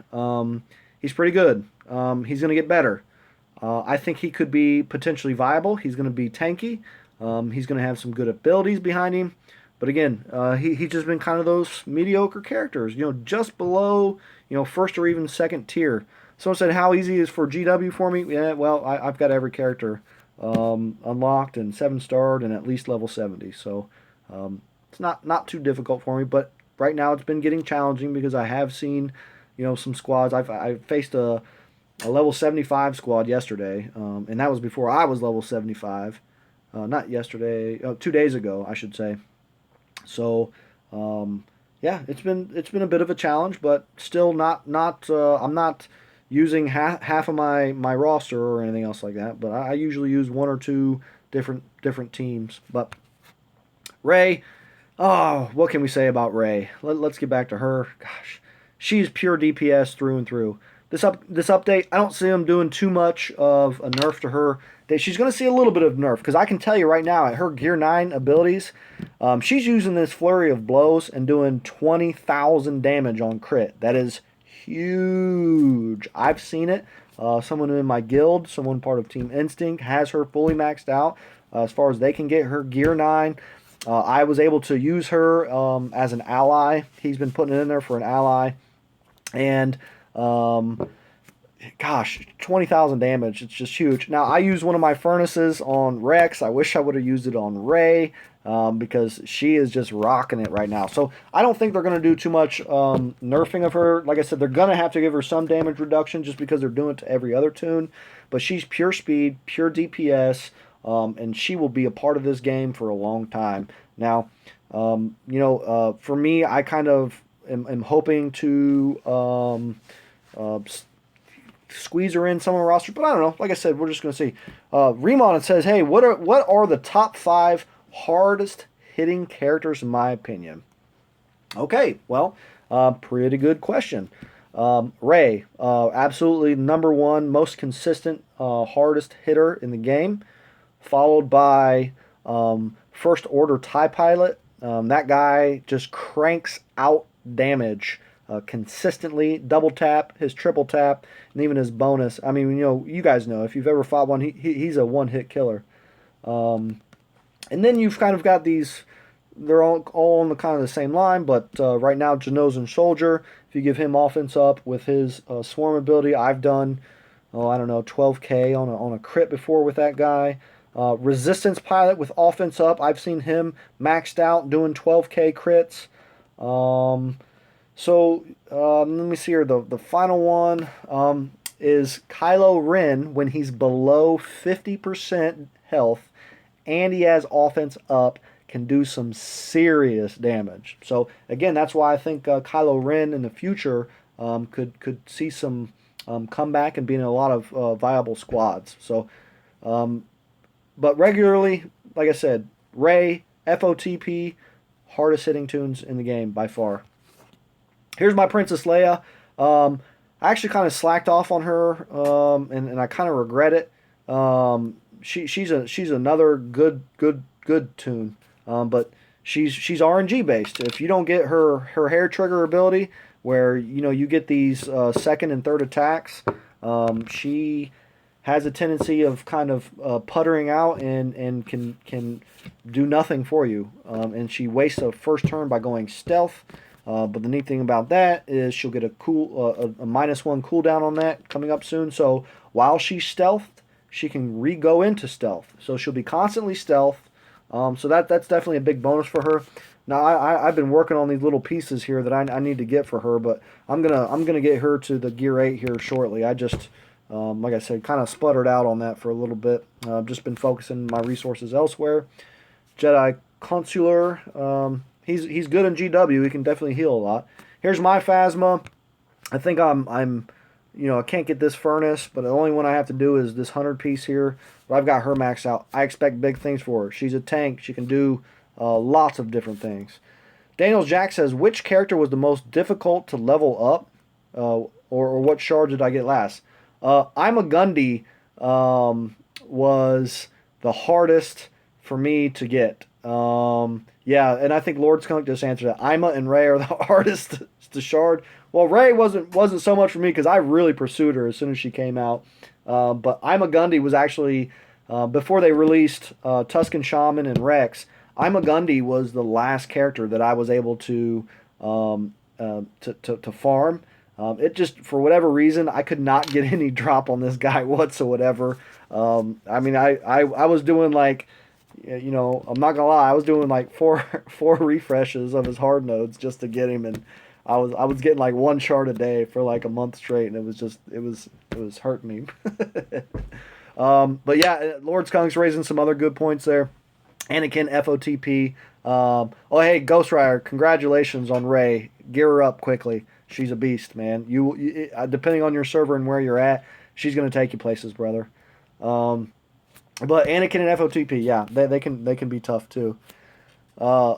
He's pretty good. He's going to get better. I think he could be potentially viable. He's going to be tanky. He's going to have some good abilities behind him. But again, he's just been kind of those mediocre characters, you know, just below, you know, first or even second tier. Someone said, how easy is for GW for me? Yeah, well, I've got every character unlocked and 7-starred and at least level 70. So it's not too difficult for me. But right now it's been getting challenging because I have seen, some squads. I faced a level 75 squad yesterday, and that was before I was level 75. Not yesterday, 2 days ago, I should say. So, yeah, it's been a bit of a challenge, but still not. I'm not using half of my roster or anything else like that. But I usually use one or two different teams. But Ray, oh, what can we say about Ray? Let's get back to her. Gosh, she's pure DPS through and through. This update, I don't see them doing too much of a nerf to her. She's going to see a little bit of nerf because I can tell you right now at her Gear 9 abilities, she's using this flurry of blows and doing 20,000 damage on crit. That is huge. I've seen it. Someone in my guild, someone part of Team Instinct, has her fully maxed out as far as they can get her Gear 9. I was able to use her as an ally. He's been putting it in there for an ally. And gosh, 20,000 damage. It's just huge. Now, I use one of my furnaces on Rex. I wish I would have used it on Ray because she is just rocking it right now. So I don't think they're going to do too much nerfing of her. Like I said, they're going to have to give her some damage reduction just because they're doing it to every other tune. But she's pure speed, pure DPS, and she will be a part of this game for a long time. Now, for me, I kind of am hoping to squeeze her in some of the roster, but I don't know. Like I said, we're just going to see. Remon says, "Hey, what are the top 5 hardest hitting characters in my opinion?" Okay, well, pretty good question. Ray, absolutely number 1 most consistent hardest hitter in the game, followed by First Order TIE Pilot. That guy just cranks out damage consistently. Double tap, his triple tap, and even his bonus. I mean, you guys know if you've ever fought one, he's a one-hit killer. And then you've kind of got these. They're all on the kind of the same line, but right now, Genosin Soldier. If you give him offense up with his swarm ability, I've done, I don't know, 12k on a crit before with that guy. Resistance Pilot with offense up. I've seen him maxed out doing 12k crits. So let me see here. The final one is Kylo Ren when he's below 50% health and he has offense up, can do some serious damage. So again, that's why I think Kylo Ren in the future could see some comeback and be in a lot of viable squads. So, but regularly, like I said, Ray, FOTP, hardest hitting tunes in the game by far. Here's my Princess Leia. I actually kind of slacked off on her, and I kind of regret it. She's another good tune, but she's RNG based. If you don't get her hair trigger ability, where you get these second and third attacks, she has a tendency of kind of puttering out and can do nothing for you. And she wastes a first turn by going stealth. But the neat thing about that is she'll get a -1 cooldown on that coming up soon. So while she's stealthed, she can re-go into stealth. So she'll be constantly stealth. So that's definitely a big bonus for her. Now I've been working on these little pieces here that I need to get for her, but I'm gonna get her to the Gear 8 here shortly. I just like I said, kind of sputtered out on that for a little bit. I've just been focusing my resources elsewhere. Jedi Consular. He's good in GW. He can definitely heal a lot. Here's my Phasma. I think I'm I can't get this furnace, but the only one I have to do is this 100 piece here. But I've got her maxed out. I expect big things for her. She's a tank. She can do lots of different things. Daniels Jack says, which character was the most difficult to level up, or what shard did I get last? I'm a Gundy was the hardest for me to get. Yeah, and I think Lord Skunk just answered that. Ima and Ray are the hardest to shard. Well, Ray wasn't so much for me because I really pursued her as soon as she came out. But Ima Gundy was actually before they released Tusken Shaman and Rex. Ima Gundy was the last character that I was able to farm. It just, for whatever reason, I could not get any drop on this guy whatsoever. I mean, I was doing like, you know, I'm not gonna lie, I was doing like four refreshes of his hard nodes just to get him, and I was getting like one shard a day for like a month straight, and it was hurting me. But yeah, Lord Skunk's raising some other good points there. Anakin FOTP. Oh hey, Ghost Rider, congratulations on Ray. Gear her up quickly. She's a beast, man. Depending on your server and where you're at, she's gonna take you places, brother. Um, but Anakin and FOTP, yeah, they can be tough too. Uh,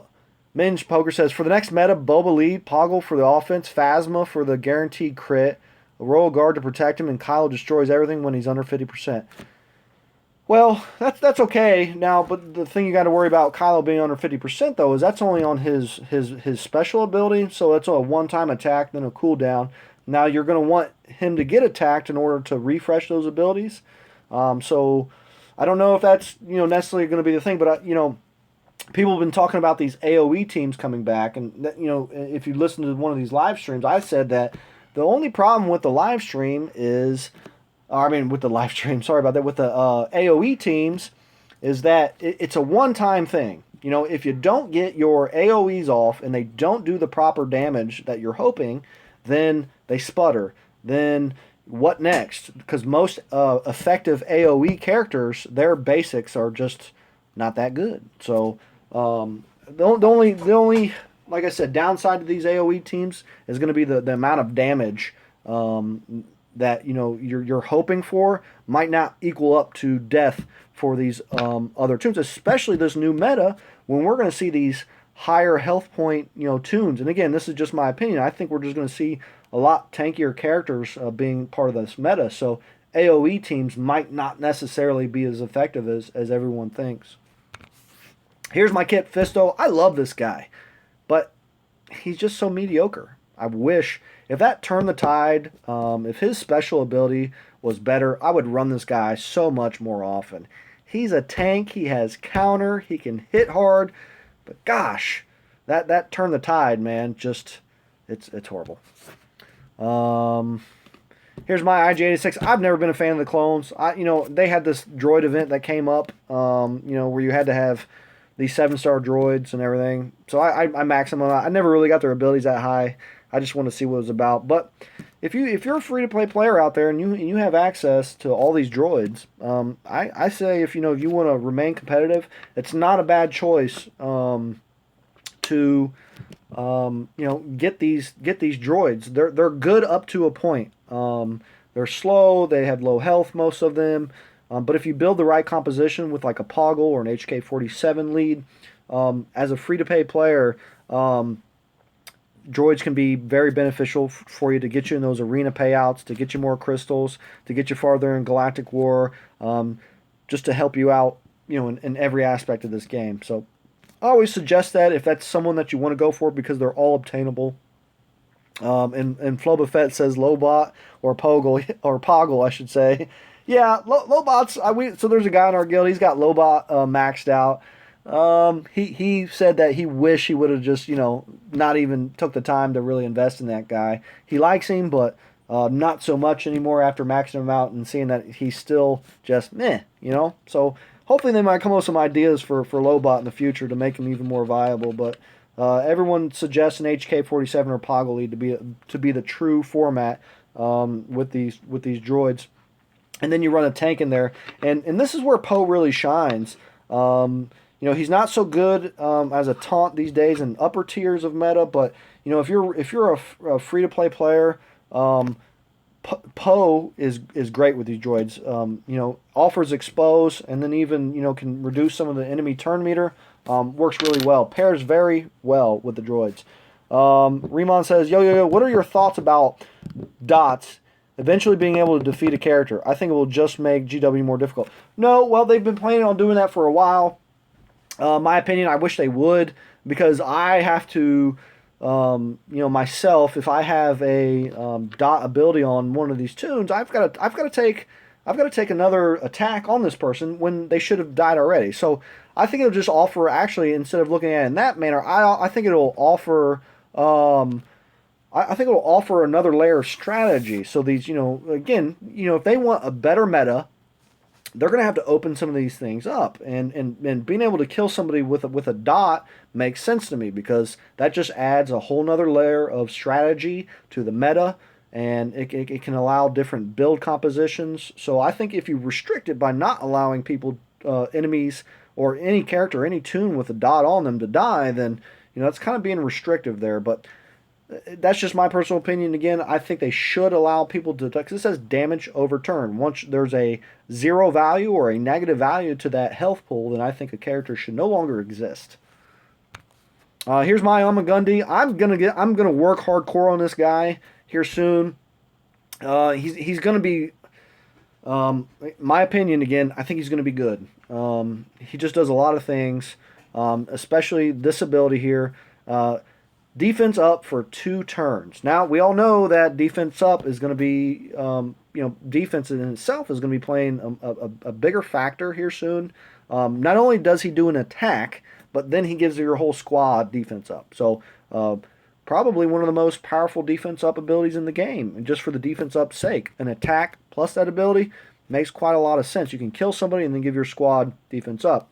Minge Poker says for the next meta, Boba lead, Poggle for the offense, Phasma for the guaranteed crit, a Royal Guard to protect him, and Kylo destroys everything when he's under 50%. Well, that's okay now, but the thing you got to worry about Kylo being under 50% though is that's only on his special ability, so that's a one-time attack, then a cooldown. Now you're going to want him to get attacked in order to refresh those abilities. So I don't know if that's necessarily going to be the thing, but people have been talking about these AOE teams coming back, and if you listen to one of these live streams, I said that the only problem with the live stream is with the live stream, sorry about that, with the AoE teams, is that it's a one-time thing. If you don't get your AoEs off and they don't do the proper damage that you're hoping, then they sputter. Then what next? Because most effective AoE characters, their basics are just not that good. So the only like I said, downside to these AoE teams is going to be the amount of damage that you're hoping for might not equal up to death for these other tunes, especially this new meta when we're going to see these higher health point tunes. And again, this is just my opinion. I think we're just going to see a lot tankier characters being part of this meta. So AoE teams might not necessarily be as effective as everyone thinks. Here's my kit, Fisto. I love this guy, but he's just so mediocre. I wish if that turned the tide, if his special ability was better, I would run this guy so much more often. He's a tank. He has counter. He can hit hard. But gosh, that turned the tide, man. Just it's horrible. Here's my IG86. I've never been a fan of the clones. They had this droid event that came up, where you had to have these 7-star droids and everything. So I maxed them out. I never really got their abilities that high. I just want to see what it was about. But if you're a free-to-play player out there and you have access to all these droids, I say if you want to remain competitive, it's not a bad choice to get these droids. They're good up to a point. They're slow. They have low health, most of them. But if you build the right composition with like a Poggle or an HK-47 lead, as a free-to-play player, droids can be very beneficial for you to get you in those arena payouts, to get you more crystals, to get you farther in Galactic War, just to help you out, in every aspect of this game. So I always suggest that if that's someone that you want to go for because they're all obtainable. And Flobafett says Lobot or Poggle, I should say. Yeah, Lobot's. So there's a guy in our guild. He's got Lobot maxed out. He said that he wished he would have just not even took the time to really invest in that guy. He likes him, but not so much anymore after maxing him out and seeing that he's still just meh. So hopefully they might come up with some ideas for Lobot in the future to make him even more viable. But everyone suggests an HK-47 or Poggle lead to be the true format with these droids. And then you run a tank in there, and this is where Poe really shines. He's not so good as a taunt these days in upper tiers of meta, but if you're a free to play player, Poe is great with these droids. Offers expose, and then even can reduce some of the enemy turn meter. Works really well. Pairs very well with the droids. Remon says, yo, what are your thoughts about dots eventually being able to defeat a character? I think it will just make GW more difficult. No, well, they've been planning on doing that for a while. My opinion, I wish they would, because I have to, myself, if I have a dot ability on one of these tunes, I've got to take another attack on this person when they should have died already. So I think it'll just offer, actually, instead of looking at it in that manner, I think it'll offer. I think it'll offer another layer of strategy. So these, again, if they want a better meta, they're going to have to open some of these things up, and being able to kill somebody with a dot makes sense to me, because that just adds a whole nother layer of strategy to the meta, and it can allow different build compositions. So I think if you restrict it by not allowing people, enemies, or any character, any toon with a dot on them to die, then it's kind of being restrictive there. But that's just my personal opinion. Again, I think they should allow people to, because it says damage over turn. Once there's a zero value or a negative value to that health pool, then I think a character should no longer exist. Here's my Amagundi. I'm gonna work hardcore on this guy here soon. He's gonna be, my opinion again. I think he's gonna be good. He just does a lot of things, especially this ability here. Defense up for 2 turns. Now, we all know that defense up is going to be, defense in itself is going to be playing a bigger factor here soon. Not only does he do an attack, but then he gives your whole squad defense up. So, probably one of the most powerful defense up abilities in the game. And just for the defense up sake, an attack plus that ability makes quite a lot of sense. You can kill somebody and then give your squad defense up.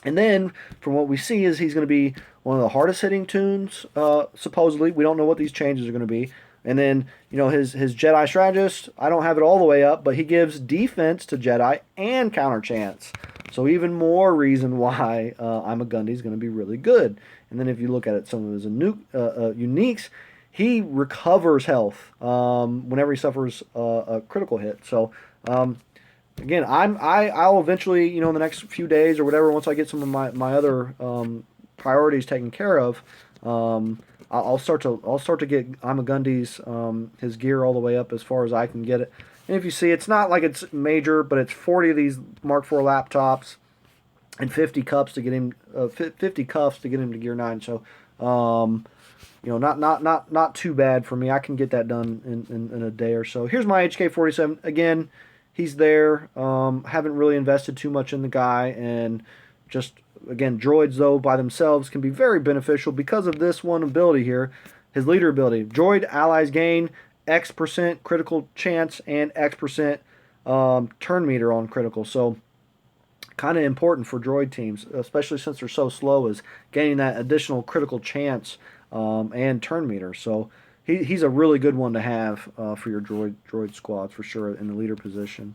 And then, from what we see, is he's going to be one of the hardest hitting toons, supposedly. We don't know what these changes are going to be. And then, his Jedi strategist, I don't have it all the way up, but he gives defense to Jedi and counter chance. So even more reason why Amagundi is going to be really good. And then if you look at it, some of his uniques, he recovers health whenever he suffers a critical hit. So, again, I'll eventually, in the next few days or whatever, once I get some of my other priorities taken care of, I'll start to get Amagundi's his gear all the way up as far as I can get it. And if you see, it's not like it's major, but it's 40 of these Mark IV laptops and 50 cups to get him 50 cuffs to get him to gear 9. So, not too bad for me. I can get that done in a day or so. Here's my HK-47 again. He's there. Haven't really invested too much in the guy, and just, again, droids, though, by themselves can be very beneficial because of this one ability here, his leader ability. Droid allies gain X% critical chance and X% turn meter on critical. So, kind of important for droid teams, especially since they're so slow, is gaining that additional critical chance and turn meter. So, he's a really good one to have for your droid squads for sure in the leader position.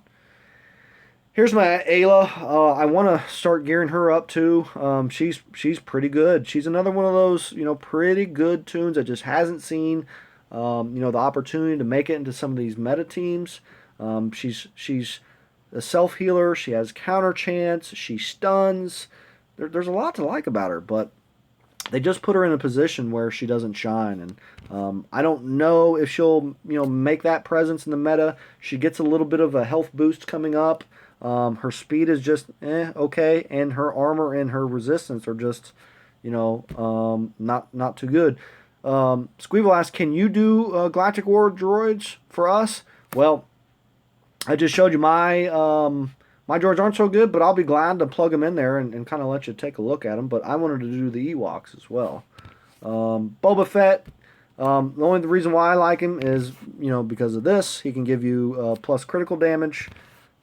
Here's my Ayla. I want to start gearing her up too. She's pretty good. She's another one of those pretty good toons that just hasn't seen the opportunity to make it into some of these meta teams. She's a self healer. She has counter chance. She stuns. There's a lot to like about her, but they just put her in a position where she doesn't shine, and I don't know if she'll make that presence in the meta. She gets a little bit of a health boost coming up. Her speed is just okay, and her armor and her resistance are just not too good. Squeeble asks, can you do Galactic War droids for us? Well, I just showed you my droids aren't so good, but I'll be glad to plug them in there and kind of let you take a look at them. But I wanted to do the Ewoks as well. Boba Fett, the only reason why I like him is, because of this. He can give you plus critical damage.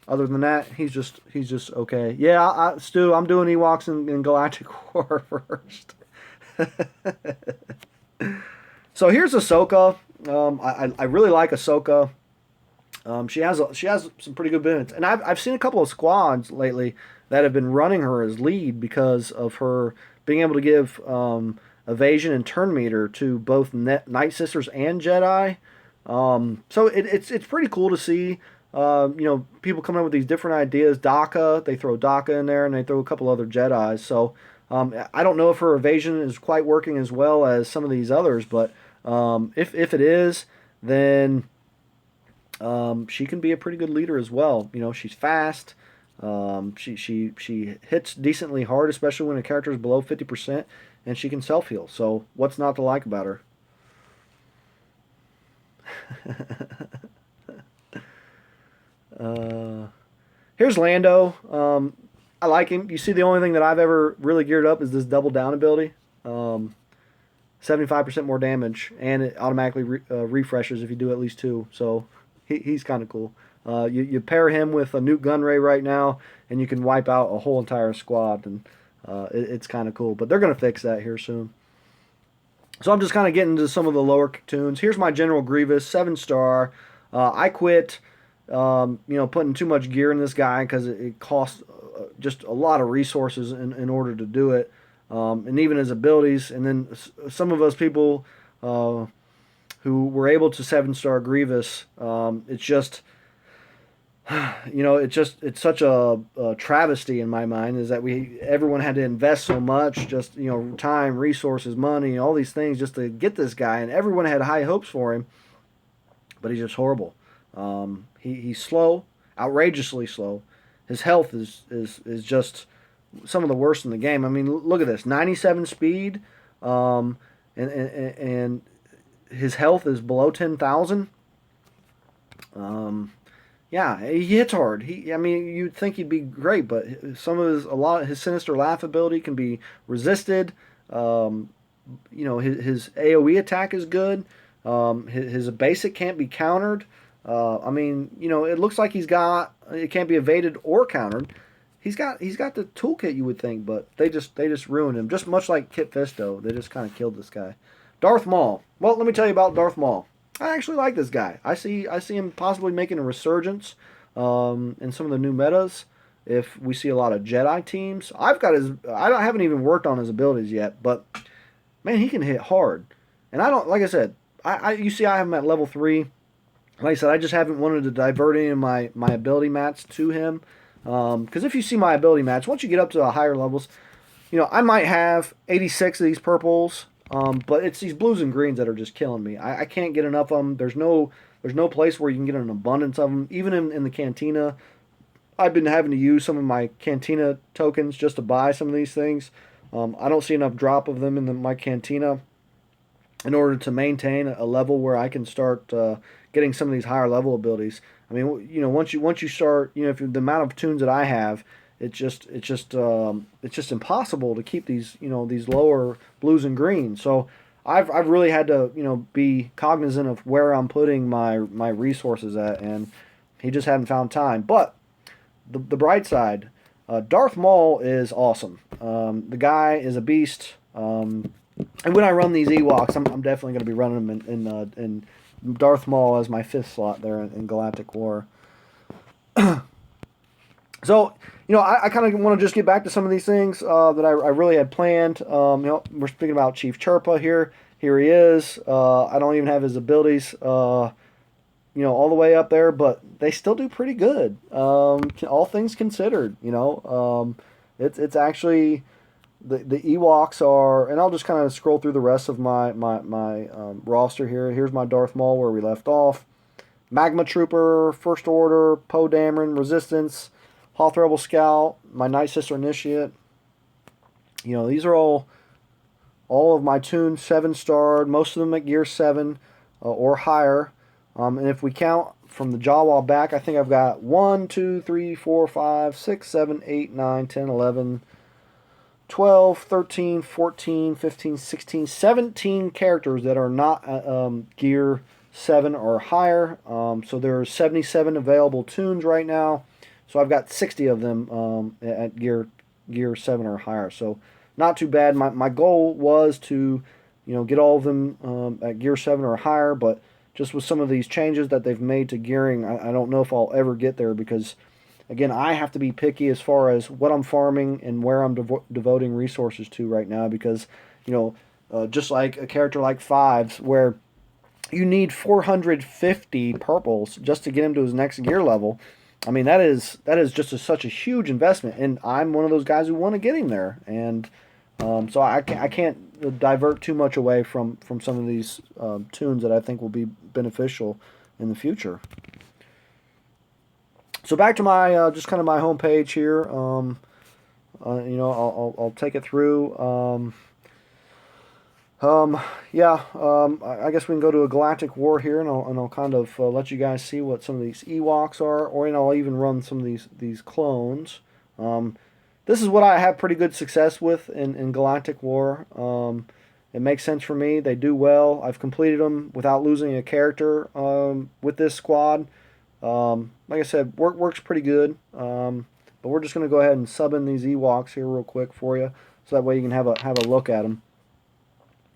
Other than that, he's just okay. Yeah, Stu, I'm doing Ewoks in Galactic War first. So here's Ahsoka. I really like Ahsoka. She has some pretty good benefits, and I've seen a couple of squads lately that have been running her as lead because of her being able to give evasion and turn meter to both Night Sisters and Jedi. So it's pretty cool to see. People coming up with these different ideas. They throw Daka in there, and they throw a couple other Jedis. So I don't know if her evasion is quite working as well as some of these others, but if it is, then she can be a pretty good leader as well. She's fast. She hits decently hard, especially when a character is below 50%, and she can self heal. So what's not to like about her? Here's Lando. I like him. You see, the only thing that I've ever really geared up is this double down ability. 75% more damage, and it automatically refreshes if you do at least 2. So he's kind of cool. You pair him with a Newt Gunray right now, and you can wipe out a whole entire squad, and it's kind of cool. But they're going to fix that here soon. So I'm just kind of getting into some of the lower tunes. Here's my General Grievous, 7-star. I quit, putting too much gear in this guy because it costs just a lot of resources in order to do it, and even his abilities. And then some of us people who were able to 7-star Grievous, it's just it's such a travesty in my mind is that everyone had to invest so much, just time, resources, money, all these things just to get this guy, and everyone had high hopes for him, but he's just horrible. He's slow, outrageously slow. His health is just some of the worst in the game. I mean, look at this, 97 speed, and his health is below 10,000. Yeah, he hits hard. You'd think he'd be great, but his sinister laugh ability can be resisted. His AOE attack is good. His basic can't be countered. It looks like it can't be evaded or countered. He's got the toolkit, you would think, but they just ruined him. Just much like Kit Fisto, they just kind of killed this guy. Darth Maul. Well, let me tell you about Darth Maul. I actually like this guy. I see him possibly making a resurgence in some of the new metas. If we see a lot of Jedi teams, I haven't even worked on his abilities yet, but man, he can hit hard. And like I said, you see, I have him at level 3. Like I said, I just haven't wanted to divert any of my ability mats to him. Because if you see my ability mats, once you get up to the higher levels, I might have 86 of these purples. But it's these blues and greens that are just killing me. I can't get enough of them. There's no place where you can get an abundance of them. Even in the cantina, I've been having to use some of my cantina tokens just to buy some of these things. I don't see enough drop of them in my cantina in order to maintain a level where I can start getting some of these higher level abilities. I mean, once you start, if the amount of tunes that I have, it's just impossible to keep these these lower blues and greens. So I've really had to be cognizant of where I'm putting my resources at, and he just hadn't found time. But the bright side, Darth Maul is awesome. The guy is a beast. And when I run these Ewoks, I'm definitely going to be running them in Darth Maul as my 5th slot there in Galactic War. So, I kind of want to just get back to some of these things that I really had planned. We're speaking about Chief Chirpa here. Here he is. I don't even have his abilities, all the way up there, but they still do pretty good. All things considered, it's actually the Ewoks are, and I'll just kind of scroll through the rest of my roster here. Here's my Darth Maul where we left off. Magma Trooper, First Order, Poe Dameron, Resistance, Hoth Rebel Scout, my Night Sister Initiate. These are all of my tunes 7-starred, most of them at gear 7 or higher. And if we count from the Jawa back, I think I've got 1, 2, 3, 4, 5, 6, 7, 8, 9, 10, 11, 12, 13, 14, 15, 16, 17 characters that are not gear 7 or higher. So there's 77 available tunes right now. So I've got 60 of them at gear 7 or higher. So not too bad. My goal was to get all of them at gear 7 or higher, but just with some of these changes that they've made to gearing, I don't know if I'll ever get there because, again, I have to be picky as far as what I'm farming and where I'm devoting resources to right now because, just like a character like Fives where you need 450 purples just to get him to his next gear level. I mean, that is just such a huge investment, and I'm one of those guys who want to get him there, and so I can't divert too much away from some of these tunes that I think will be beneficial in the future. So back to my just kind of my home page here. I'll take it through. I guess we can go to a Galactic War here, and I'll kind of let you guys see what some of these Ewoks are, or I'll even run some of these clones. This is what I have pretty good success with in Galactic War. It makes sense for me. They do well. I've completed them without losing a character with this squad. Like I said, works pretty good. But we're just going to go ahead and sub in these Ewoks here real quick for you, so that way you can have a look at them.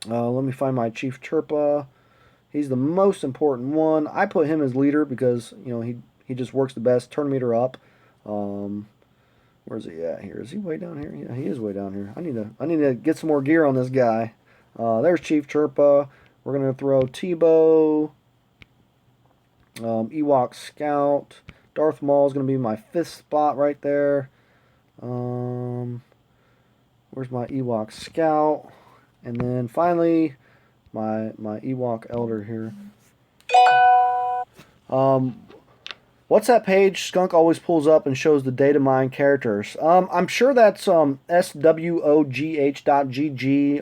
Let me find my Chief Chirpa. He's the most important one. I put him as leader because he just works the best. Turn meter up. Where's he at here? Is he way down here? Yeah, he is way down here. I need to get some more gear on this guy. There's Chief Chirpa. We're gonna throw Tebow, Ewok Scout. Darth Maul is gonna be my 5th spot right there. Where's my Ewok Scout? And then finally, my Ewok Elder here. What's that page Skunk always pulls up and shows the data mine characters? I'm sure that's swogh.gg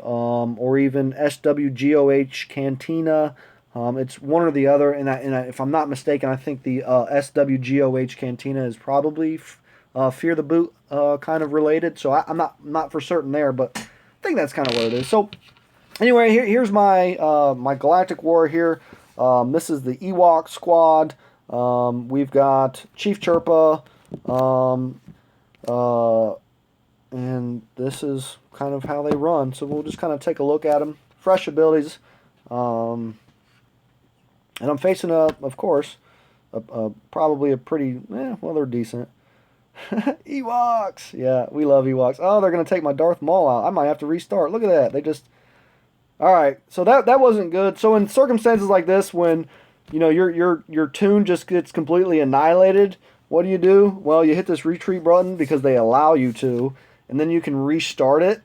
or even swgoh Cantina. It's one or the other, and if I'm not mistaken, I think the swgoh Cantina is probably Fear the Boot kind of related. So I'm not for certain there, but I think that's kind of what it is. So anyway, here's my my Galactic War here. This is the Ewok squad. We've got Chief Chirpa, and this is kind of how they run. So we'll just kind of take a look at them. Fresh abilities, and I'm facing of course, probably a pretty, well, they're decent. Ewoks, yeah, we love Ewoks. Oh, they're gonna take my Darth Maul out. I might have to restart. Look at that. They just, all right. So that wasn't good. So in circumstances like this, when your tune just gets completely annihilated, what do? Well, you hit this retreat button because they allow you to, and then you can restart it.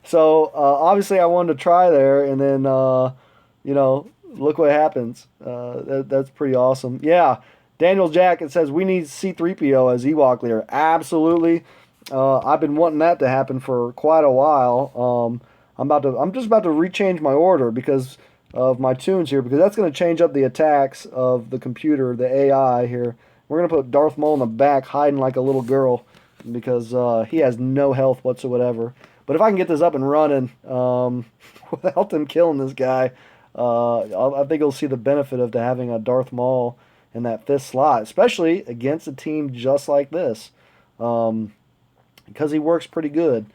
So obviously I wanted to try there, and then look what happens. That's pretty awesome. Yeah, Daniel Jack, it says we need C-3PO as Ewok leader. Absolutely. I've been wanting that to happen for quite a while. I'm just about to rechange my order because of my tunes here, because that's going to change up the attacks of the computer, the AI here. We're going to put Darth Maul in the back hiding like a little girl because he has no health whatsoever. But if I can get this up and running without them killing this guy, I think you'll see the benefit of having a Darth Maul in that 5th slot, especially against a team just like this, because he works pretty good.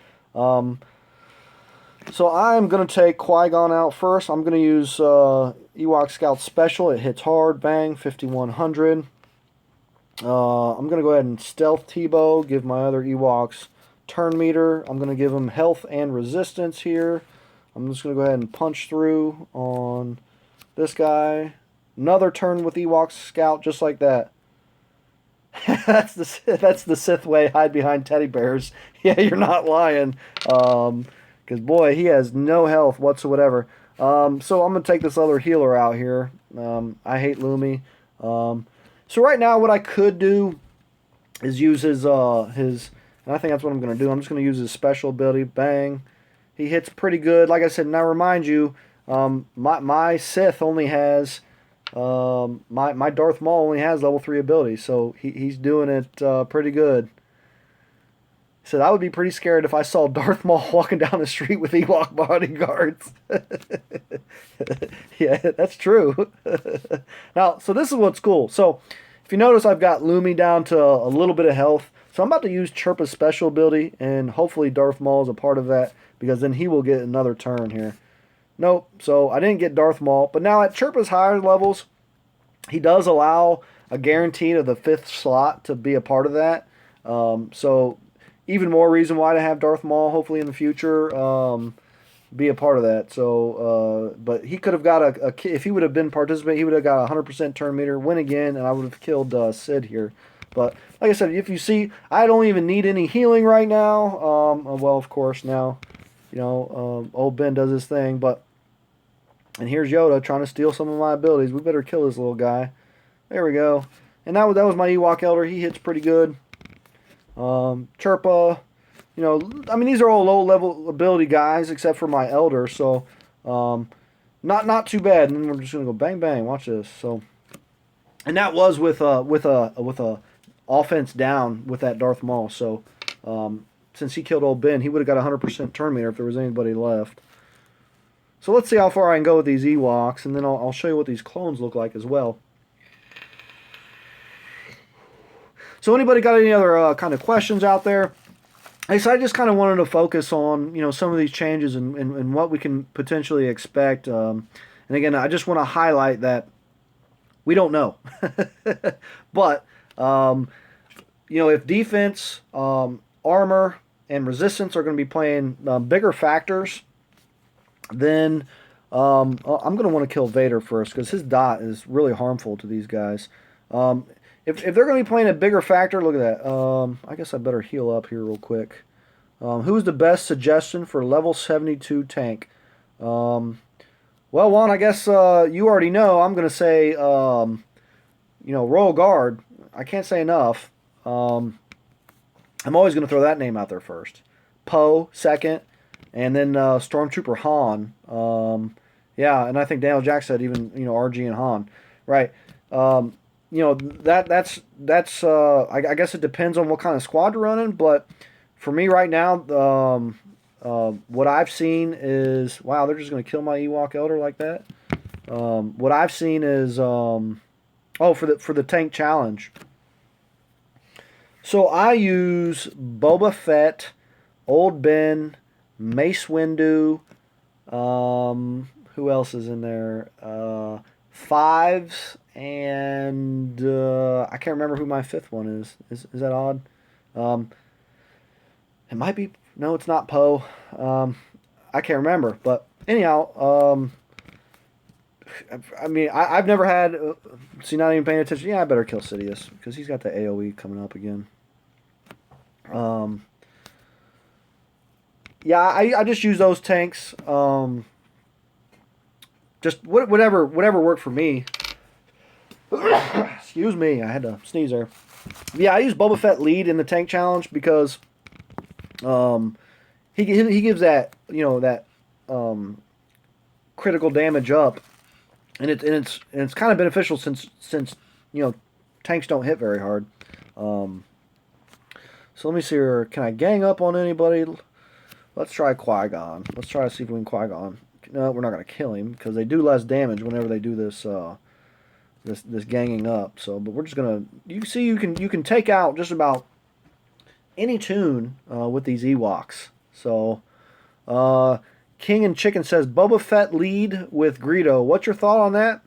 So I'm going to take Qui-Gon out first. I'm going to use Ewok Scout Special. It hits hard. Bang, 5100. I'm going to go ahead and Stealth Tebow. Give my other Ewoks turn meter. I'm going to give them health and resistance here. I'm just going to go ahead and punch through on this guy. Another turn with Ewok Scout, just like that. That's the Sith way. Hide behind teddy bears. Yeah, you're not lying. Because, boy, he has no health whatsoever. So I'm going to take this other healer out here. I hate Lumi. So right now what I could do is use his and I think that's what I'm going to do. I'm just going to use his special ability. Bang. He hits pretty good. Like I said, now remind you, my Sith only has, my Darth Maul only has level 3 abilities. So he's doing it pretty good. Said I would be pretty scared if I saw Darth Maul walking down the street with Ewok bodyguards. Yeah, that's true. Now, so this is what's cool. So, if you notice, I've got Lumi down to a little bit of health. So I'm about to use Chirpa's special ability, and hopefully Darth Maul is a part of that, because then he will get another turn here. Nope, so I didn't get Darth Maul. But now at Chirpa's higher levels, he does allow a guarantee to the 5th slot to be a part of that. So even more reason why to have Darth Maul, hopefully in the future, be a part of that. So, but he could have got if he would have been participating, he would have got a 100% turn meter, win again, and I would have killed Sid here. But like I said, if you see, I don't even need any healing right now. Well, of course now, old Ben does his thing, but, and here's Yoda trying to steal some of my abilities. We better kill this little guy. There we go. And that was my Ewok Elder. He hits pretty good. Chirpa, I mean, these are all low-level ability guys except for my Elder, so not too bad. And then we're just gonna go bang bang. Watch this. So, and that was with a offense down with that Darth Maul. So, since he killed old Ben, he would have got a 100% turn meter if there was anybody left. So let's see how far I can go with these Ewoks, and then I'll show you what these clones look like as well. So anybody got any other kind of questions out there? So I just kind of wanted to focus on, some of these changes and what we can potentially expect. And again, I just want to highlight that we don't know. But, if defense, armor, and resistance are going to be playing bigger factors, then I'm going to want to kill Vader first because his dot is really harmful to these guys. If they're going to be playing a bigger factor, look at that. I guess I better heal up here real quick. Who's the best suggestion for level 72 tank? Well, Juan, I guess you already know. I'm going to say, Royal Guard. I can't say enough. I'm always going to throw that name out there first. Poe second, and then Stormtrooper Han. Yeah, and I think Daniel Jack said even RG and Han. Right. That's I guess it depends on what kind of squad you're running, but for me right now, what I've seen is, wow, they're just going to kill my Ewok Elder like that. What I've seen is, for the tank challenge. So I use Boba Fett, Old Ben, Mace Windu. Who else is in there? Fives. And I can't remember who my fifth one is. Is that odd? It might be. No, it's not Poe. I can't remember. But anyhow, I've never had. See, not even paying attention. Yeah, I better kill Sidious because he's got the AOE coming up again. Yeah, I just use those tanks. Just whatever worked for me. Excuse me, I had to sneeze there. Yeah, I use Boba Fett lead in the tank challenge because he gives that critical damage up, and it's kind of beneficial since tanks don't hit very hard. So let me see here. Can I gang up on anybody? Let's try Qui-Gon. Let's try to see if we can Qui-Gon. No, we're not going to kill him because they do less damage whenever they do this. This ganging up. So, but we're just gonna. You can take out just about any tune with these Ewoks. So, King and Chicken says Boba Fett lead with Greedo. What's your thought on that?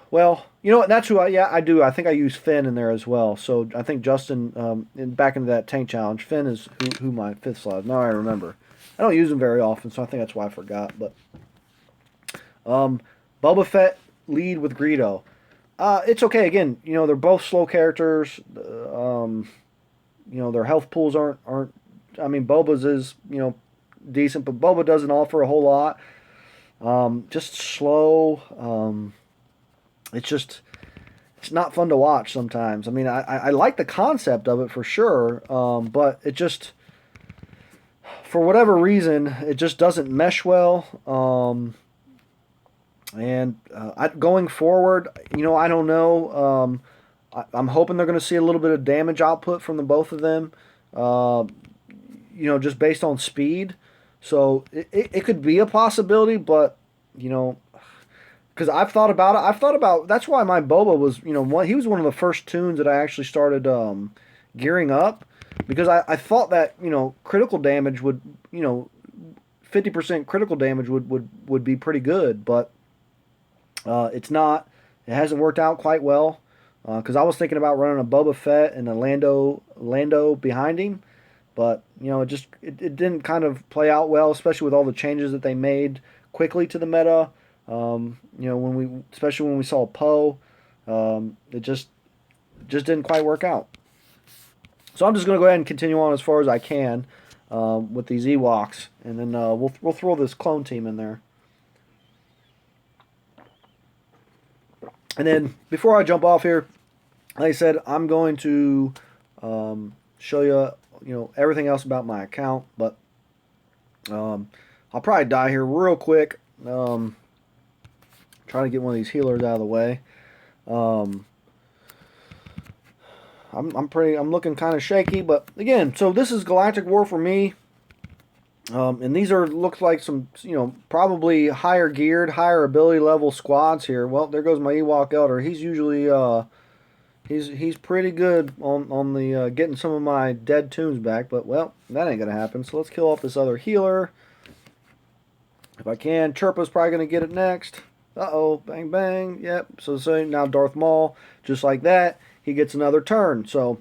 Well, you know what? That's who I do. I think I use Finn in there as well. So I think Justin back into that tank challenge. Finn is who my fifth slot is. Now I remember. I don't use him very often, so I think that's why I forgot. But Boba Fett lead with Greedo. It's okay. Again, they're both slow characters. Their health pools aren't. I mean, Boba's is decent, but Boba doesn't offer a whole lot. Just slow. It's not fun to watch sometimes. I mean, I like the concept of it for sure, but it just, for whatever reason, it just doesn't mesh well. And going forward, I don't know. I'm hoping they're going to see a little bit of damage output from the both of them, just based on speed. So it could be a possibility, but, because I've thought about it. That's why my Boba was, he was one of the first tunes that I actually started gearing up, because I thought that, critical damage would, 50% critical damage would be pretty good, but it's not. It hasn't worked out quite well, because I was thinking about running a Boba Fett and a Lando behind him, but it didn't kind of play out well, especially with all the changes that they made quickly to the meta. Especially when we saw Poe, it just didn't quite work out. So I'm just going to go ahead and continue on as far as I can with these Ewoks, and then we'll throw this clone team in there. And then before I jump off here, like I said, I'm going to show you everything else about my account, but I'll probably die here real quick. Trying to get one of these healers out of the way. I'm looking kind of shaky, but again, so this is Galactic War for me. And these looks like some, probably higher geared, higher ability level squads here. Well, there goes my Ewok Elder. He's usually, He's pretty good on the getting some of my dead tunes back, but well, that ain't gonna happen. So let's kill off this other healer if I can. Chirpa's probably gonna get it next. Uh-oh, bang bang. Yep. So now Darth Maul, just like that, he gets another turn. So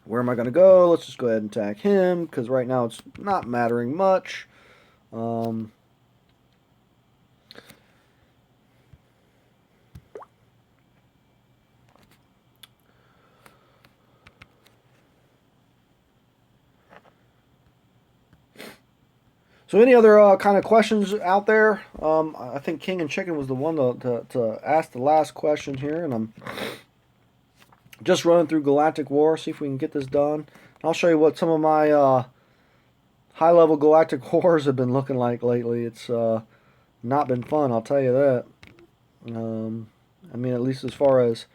where am I gonna go? Let's just go ahead and attack him because right now it's not mattering much. So any other kind of questions out there? I think King and Chicken was the one to ask the last question here, and I'm just running through Galactic War, see if we can get this done. I'll show you what some of my high-level Galactic Wars have been looking like lately. It's not been fun, I'll tell you that. I mean, at least as far as...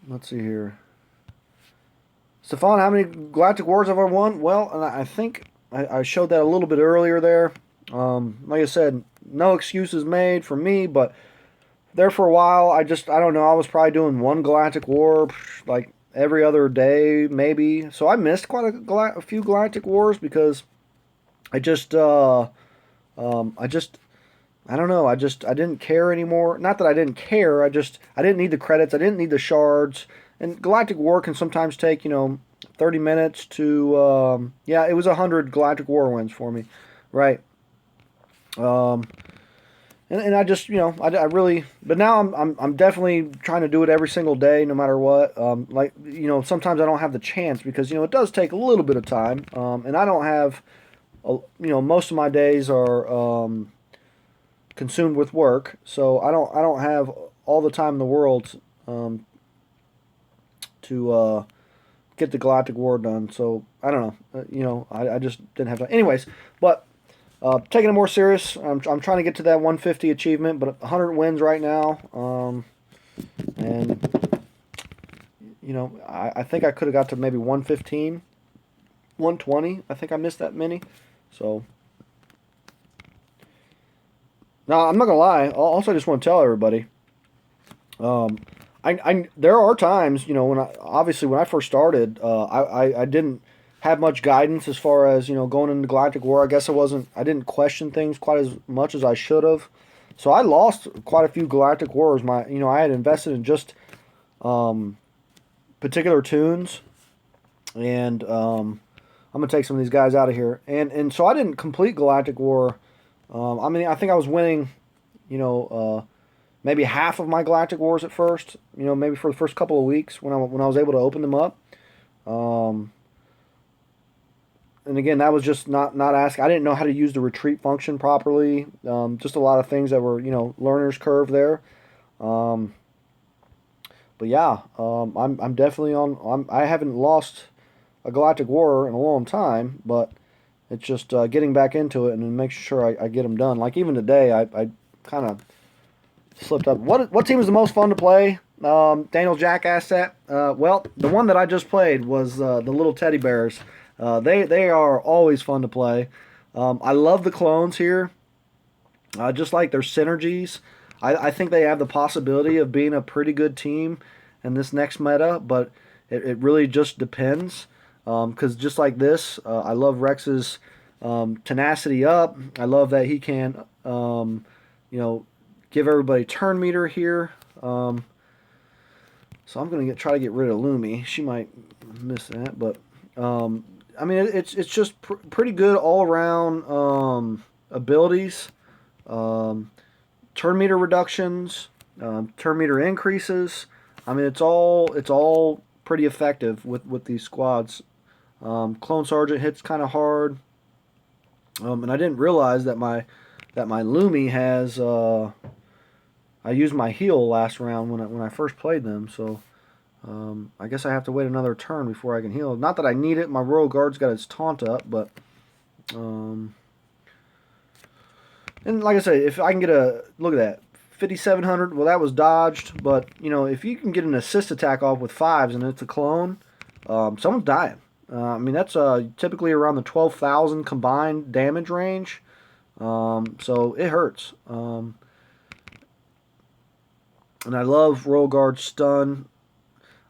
Let's see here. Stefan, how many Galactic Wars have I won? Well, and I think I showed that a little bit earlier there. Like I said, no excuses made for me, but there for a while, I don't know, I was probably doing one Galactic War like every other day, maybe. So I missed quite a few Galactic Wars because I don't know, I didn't care anymore. Not that I didn't care, I didn't need the credits, I didn't need the shards. And Galactic War can sometimes take, 30 minutes to, yeah, it was 100 Galactic War wins for me, right? And I just, I really, but now I'm definitely trying to do it every single day, no matter what. Like, sometimes I don't have the chance because, it does take a little bit of time. And I don't have, most of my days are consumed with work, so I don't have all the time in the world to get the Galactic War done. So I don't know, I just didn't have time. Anyways, but taking it more serious, I'm trying to get to that 150 achievement, but 100 wins right now. And I think I could have got to maybe 115, 120. I think I missed that many. So now I'm not gonna lie. Also, I just want to tell everybody. There are times, when I first started, I didn't have much guidance as far as, going into Galactic War. I guess I didn't question things quite as much as I should have. So I lost quite a few Galactic Wars. I had invested in just particular tunes, and I'm gonna take some of these guys out of here. And so I didn't complete Galactic War. I think I was winning, maybe half of my Galactic Wars at first. Maybe for the first couple of weeks when I was able to open them up. And again, that was just not asking. I didn't know how to use the retreat function properly. Just a lot of things that were, learner's curve there. But yeah, I'm definitely on. I haven't lost a Galactic War in a long time, but it's just getting back into it and making sure I get them done. Like even today, I kind of slipped up. What team is the most fun to play? Daniel Jackass set. Well, the one that I just played was the little teddy bears. They are always fun to play. I love the clones here. Just like their synergies. I think they have the possibility of being a pretty good team in this next meta, but it really just depends. Because just like this, I love Rex's tenacity up. I love that he can, give everybody turn meter here. So I'm going to try to get rid of Lumi. She might miss that, but it's just pretty good all around abilities, turn meter reductions, turn meter increases. It's all pretty effective with these squads. Clone Sergeant hits kind of hard, and I didn't realize that my Lumi has. I used my heal last round when I first played them, so. I guess I have to wait another turn before I can heal. Not that I need it. My Royal Guard's got its taunt up, but... and like I say, if I can get a... Look at that. 5,700. Well, that was dodged. But, if you can get an assist attack off with 5s and it's a clone, someone's dying. That's typically around the 12,000 combined damage range. So, it hurts. And I love Royal Guard stun.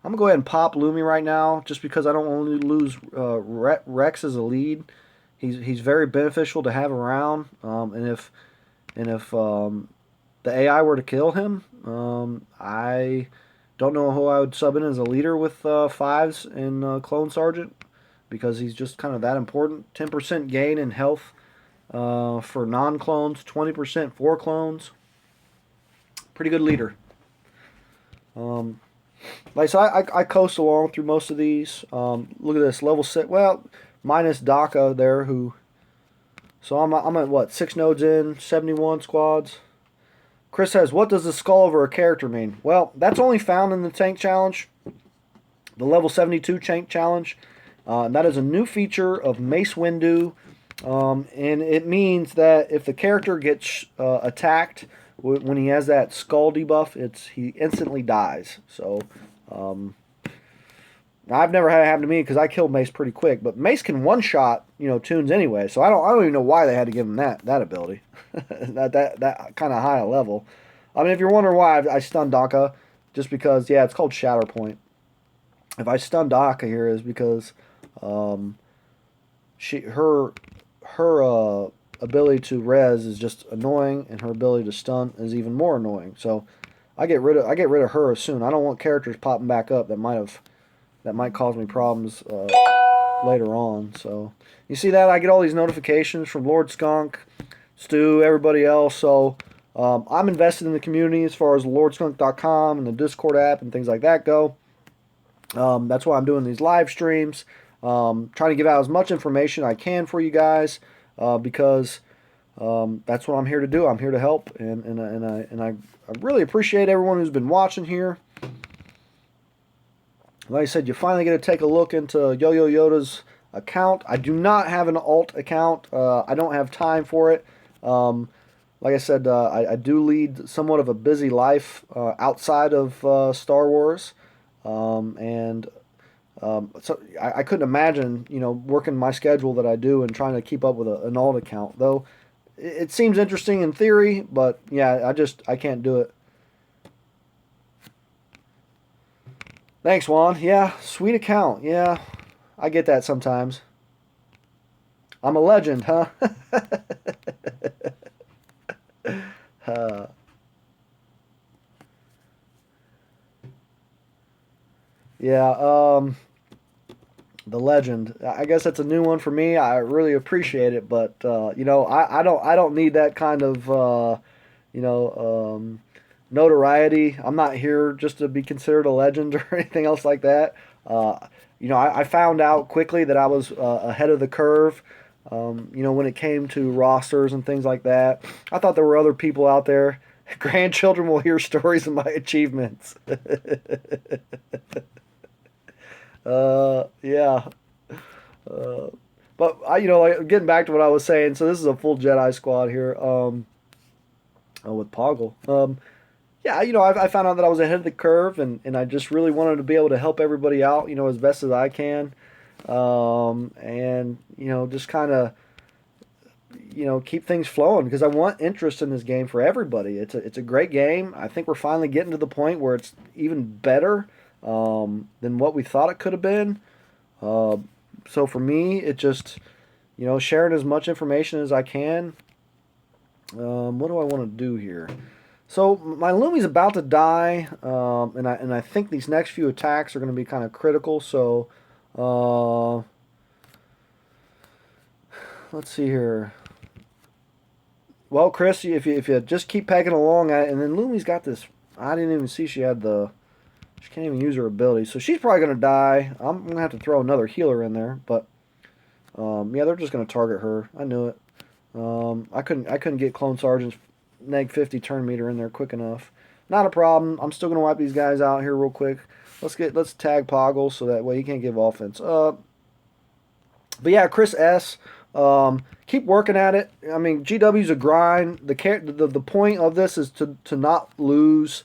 I'm going to go ahead and pop Lumi right now just because I don't want to lose Rex as a lead. He's very beneficial to have around. And if the AI were to kill him, I don't know who I would sub in as a leader with fives in Clone Sergeant because he's just kind of that important. 10% gain in health for non-clones, 20% for clones. Pretty good leader. Like so, I coast along through most of these. Look at this level 6. Well, minus Daka there, who. So I'm at what 6 nodes in, 71 squads. Chris says, "What does the skull over a character mean?" Well, that's only found in the tank challenge, the level 72 tank challenge. And that is a new feature of Mace Windu, and it means that if the character gets attacked when he has that skull debuff, he instantly dies. So I've never had it happen to me because I killed Mace pretty quick. But Mace can one shot tunes anyway, so I don't even know why they had to give him that ability, that kind of high a level. I mean, if you're wondering why I stunned Daka, just because it's called Shatter Point. If I stun Daka here is because her ability to res is just annoying, and her ability to stun is even more annoying. So I get rid of her soon. I don't want characters popping back up that might cause me problems later on. So you see that I get all these notifications from Lord Skunk, Stu, everybody else. So I'm invested in the community as far as lordskunk.com and the Discord app and things like that go. That's why I'm doing these live streams, trying to give out as much information I can for you guys, because that's what I'm here to do. I'm here to help, and I really appreciate everyone who's been watching here. Like I said, you finally get to take a look into YoYoYoda's account. I do not have an alt account. I don't have time for it. Like I said, I do lead somewhat of a busy life outside of Star Wars. So I couldn't imagine, working my schedule that I do and trying to keep up with an alt account. Though it seems interesting in theory, but yeah, I can't do it. Thanks, Juan. Yeah, sweet account. Yeah, I get that sometimes. I'm a legend, huh? uh, yeah, the legend. I guess that's a new one for me. I really appreciate it, but I don't need that kind of notoriety. I'm not here just to be considered a legend or anything else like that. I found out quickly that I was ahead of the curve. When it came to rosters and things like that, I thought there were other people out there. Grandchildren will hear stories of my achievements. Yeah. But like getting back to what I was saying. So this is a full Jedi squad here. With Poggle. Yeah, I found out that I was ahead of the curve, and I just really wanted to be able to help everybody out, as best as I can, and just kind of, keep things flowing because I want interest in this game for everybody. It's a great game. I think we're finally getting to the point where it's even better than what we thought it could have been. So for me, it just, sharing as much information as I can. What do I want to do here? So my Lumi's about to die, and I think these next few attacks are going to be kind of critical. So let's see here. Well, Chris, if you just keep pegging along at it, and then Lumi's got this. I didn't even see she can't even use her ability, so she's probably going to die. I'm going to have to throw another healer in there, but yeah, they're just going to target her. I knew it. I couldn't get Clone Sergeant's neg 50 turn meter in there quick enough. Not a problem. I'm still gonna wipe these guys out here real quick. Let's tag Poggle so that way he can't give offense. But yeah, Chris S. Keep working at it. I mean, GW's a grind. The point of this is to not lose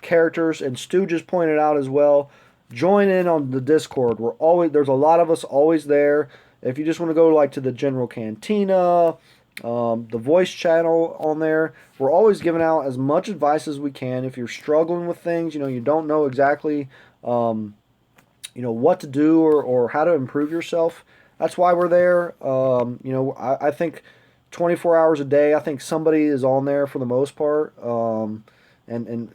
characters, and Stu just pointed out as well. Join in on the Discord. There's a lot of us always there. If you just want to go to the general cantina, the voice channel on there. We're always giving out as much advice as we can. If you're struggling with things, you don't know exactly, what to do or how to improve yourself. That's why we're there. I think 24 hours a day, I think somebody is on there for the most part. And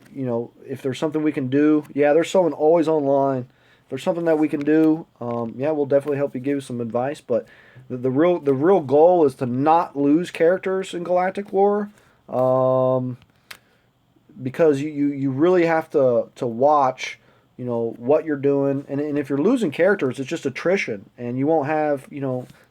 if there's something we can do, yeah, there's someone always online. If there's something that we can do, yeah, we'll definitely help you give you some advice. But the real goal is to not lose characters in Galactic War, because you really have to watch, what you're doing, and if you're losing characters, it's just attrition, and you won't have,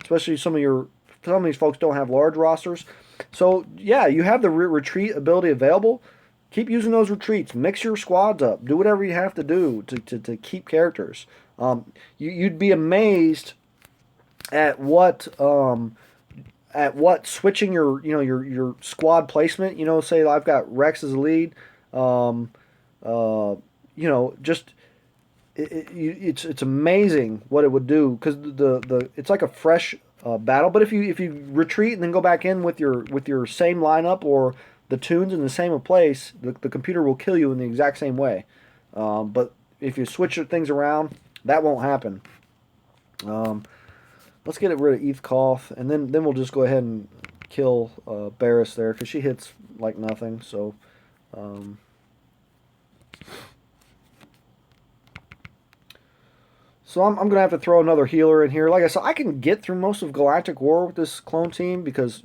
especially some of these folks don't have large rosters. So yeah, you have the retreat ability available. Keep using those retreats. Mix your squads up. Do whatever you have to do to keep characters. You'd be amazed at what switching your squad placement. Say I've got Rex as a lead. Just it's amazing what it would do, because the it's like a fresh battle. But if you retreat and then go back in with your same lineup, or the tunes in the same place, the computer will kill you in the exact same way. But if you switch things around, that won't happen. Let's get rid of Eth Koth, and then we'll just go ahead and kill Barris there, because she hits like nothing. So I'm going to have to throw another healer in here. Like I said, I can get through most of Galactic War with this clone team, because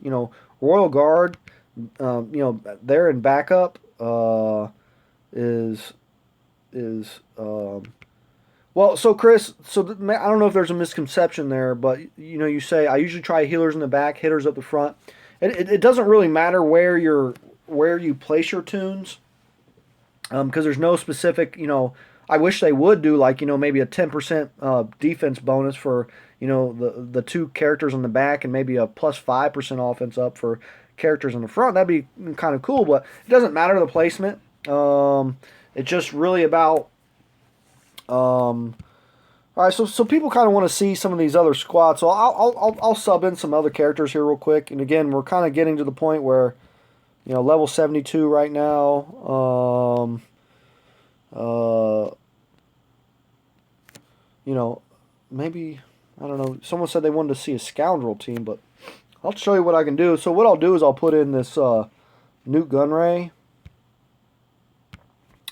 Royal Guard, they're in backup, is well, so Chris, I don't know if there's a misconception there, but you say I usually try healers in the back, hitters up the front. It doesn't really matter where you place your tunes, because there's no specific. I wish they would do like maybe a 10% defense bonus for the two characters on the back, and maybe a plus 5% offense up for characters in the front. That'd be kind of cool, but it doesn't matter the placement. It's just really about. All right, so people kind of want to see some of these other squads, so I'll sub in some other characters here real quick. And again, we're kind of getting to the point where, level 72 right now. Maybe, I don't know. Someone said they wanted to see a scoundrel team, but I'll show you what I can do. So what I'll do is I'll put in this Newt Gunray,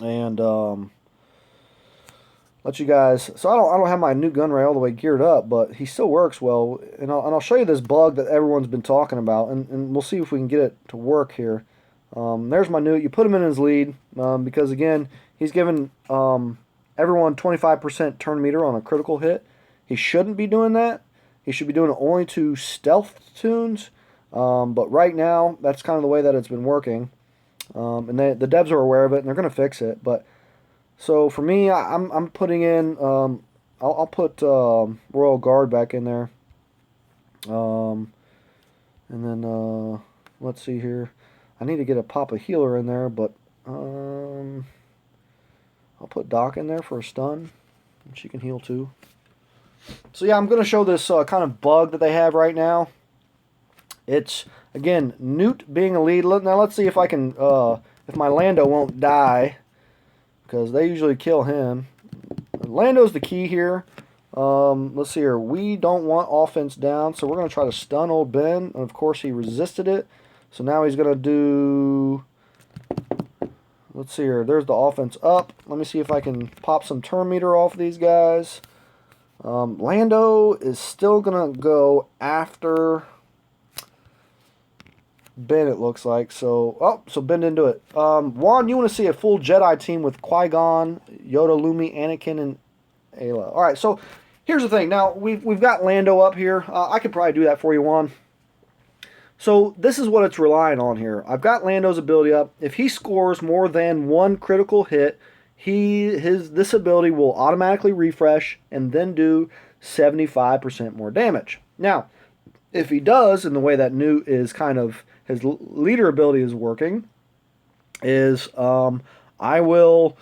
and let you guys. So I don't have my Newt Gunray all the way geared up, but he still works well. And I'll show you this bug that everyone's been talking about, and we'll see if we can get it to work here. There's my Newt. You put him in his lead, because again, he's given everyone 25% turn meter on a critical hit. He shouldn't be doing that. He should be doing it only to stealth tunes. But right now, that's kind of the way that it's been working. And the devs are aware of it, and they're going to fix it. But so for me, I'm putting in. I'll put Royal Guard back in there. And then let's see here. I need to get a Papa Healer in there, but I'll put Doc in there for a stun. She can heal too. So yeah, I'm going to show this kind of bug that they have right now. It's, again, Newt being a lead. Now let's see if I can, if my Lando won't die, because they usually kill him. Lando's the key here. Let's see here. We don't want offense down, so we're going to try to stun old Ben. And of course, he resisted it. So now he's going to do... Let's see here. There's the offense up. Let me see if I can pop some turn meter off these guys. Lando is still going to go after Ben, it looks like. So Ben didn't do it. Juan, you want to see a full Jedi team with Qui-Gon, Yoda, Lumi, Anakin, and Ayla. All right, so here's the thing. Now, we've got Lando up here. I could probably do that for you, Juan. So this is what it's relying on here. I've got Lando's ability up. If he scores more than one critical hit, this ability will automatically refresh and then do 75% more damage. Now, if he does, in the way that Newt is kind of, his leader ability is working, is I will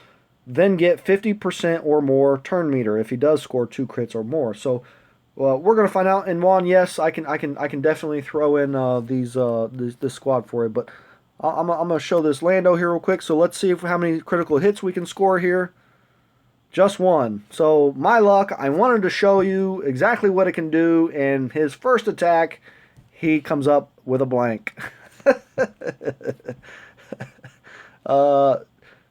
then get 50% or more turn meter if he does score 2 crits or more. So Well, we're gonna find out. And Juan, yes, I can definitely throw in this squad for it. But I'm gonna show this Lando here real quick. So let's see how many critical hits we can score here. Just one. So my luck. I wanted to show you exactly what it can do. And his first attack, he comes up with a blank.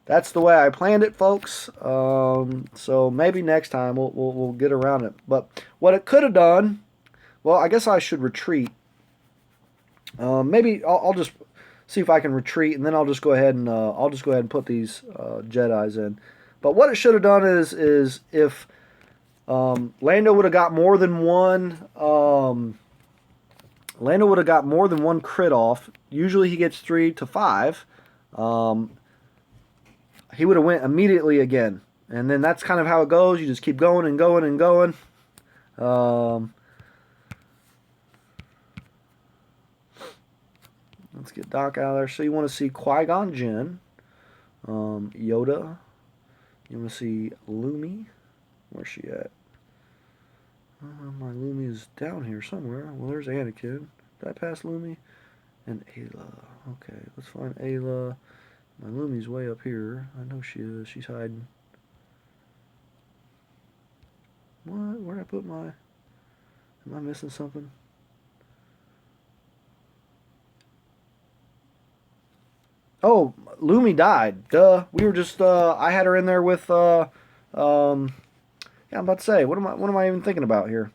That's the way I planned it, folks. So maybe next time we'll get around it. But what it could have done, well, I guess I should retreat. Maybe I'll just see if I can retreat, and then I'll just go ahead and put these Jedi's in. But what it should have done is if Lando would have got more than one. Lando would have got more than one crit off. Usually he gets 3 to 5. He would have went immediately again. And then that's kind of how it goes. You just keep going and going and going. Let's get Doc out of there. So you want to see Qui-Gon Jinn, Yoda. You want to see Lumi. Where's she at? My Lumi is down here somewhere. Well, there's Anakin. Did I pass Lumi? And Ayla. Okay, let's find Ayla. My Lumi's way up here. I know she is. She's hiding. What? Where'd I put my... Am I missing something? Oh, Lumi died. Duh. We were just... I had her in there with... yeah, I'm about to say. What am I even thinking about here?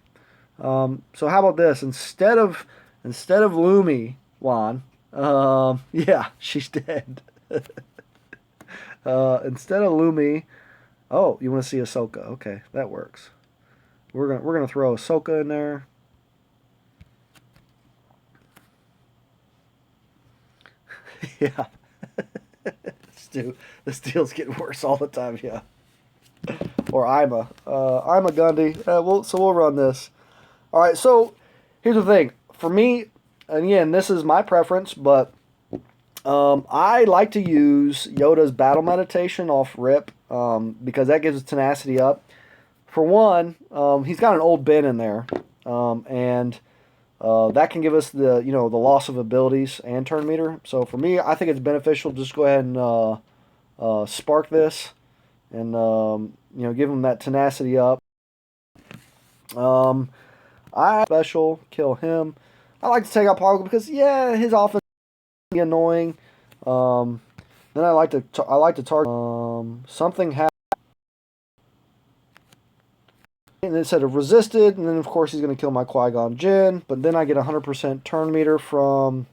So how about this? Instead of Lumi, Juan... yeah, she's dead. Instead of Lumi, oh, you want to see Ahsoka? Okay, that works. We're gonna throw Ahsoka in there. Yeah, this deal's getting worse all the time. Yeah, or I'm a Gundy. We'll run this. All right. So here's the thing. For me, and again, this is my preference, but I like to use Yoda's battle meditation off rip because that gives his tenacity up. For one, he's got an old Ben in there, and that can give us the loss of abilities and turn meter. So for me, I think it's beneficial to just go ahead and spark this, and give him that tenacity up. I special kill him. I like to take out Poggle because his offense can be annoying. Then I like to target something happened. And instead of resisted, and then of course he's going to kill my Qui-Gon Jinn, but then I get 100% turn meter from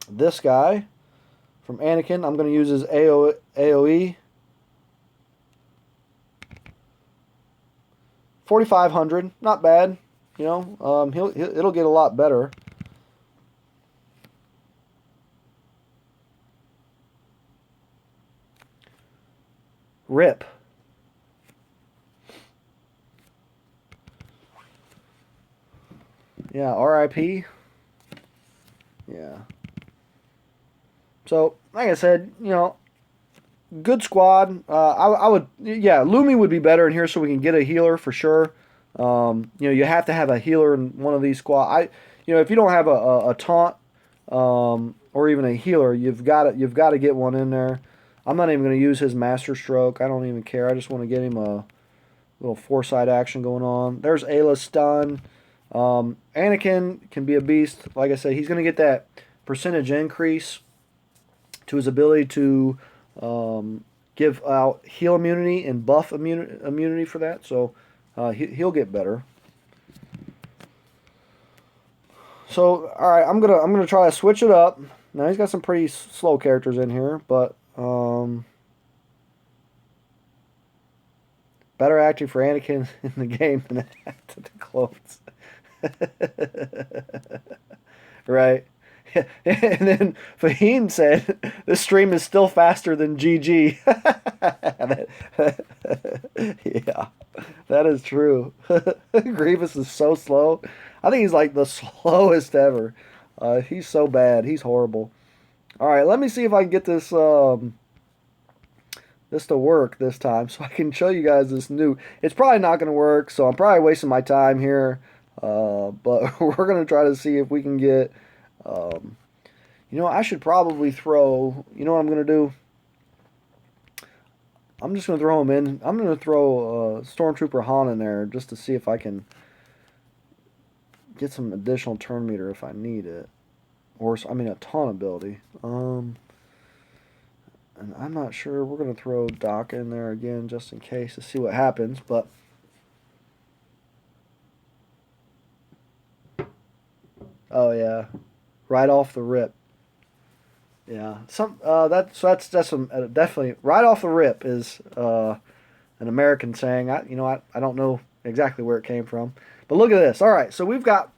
this guy, from Anakin. I'm going to use his AoE. 4,500, not bad. It'll get a lot better. Rip. Yeah, RIP. Yeah. So, like I said, good squad. I would, Lumi would be better in here so we can get a healer for sure. You have to have a healer in one of these squad. If you don't have a taunt, or even a healer, you've got to get one in there. I'm not even going to use his Master Stroke. I don't even care. I just want to get him a little foresight action going on. There's Ayla's stun. Anakin can be a beast. Like I said, he's going to get that percentage increase to his ability to give out heal immunity and buff immunity for that. So he'll get better. So all right, I'm gonna try to switch it up. Now he's got some pretty slow characters in here, but better acting for Anakin in the game than to the clones. Right. And then Fahim said, "This stream is still faster than GG." Yeah, that is true. Grievous is so slow. I think he's like the slowest ever. He's so bad. He's horrible. All right, let me see if I can get this this to work this time so I can show you guys this new. It's probably not going to work, so I'm probably wasting my time here. But we're going to try to see if we can get... you know, I should probably throw... You know what I'm going to do? I'm just going to throw him in. I'm going to throw Stormtrooper Han in there just to see if I can get some additional turn meter if I need it. Or, I mean, a ton ability. And I'm not sure. We're going to throw Doc in there again just in case to see what happens. But oh yeah, right off the rip. Yeah, that's definitely right off the rip is an American saying. I don't know exactly where it came from, but look at this. All right, so we've got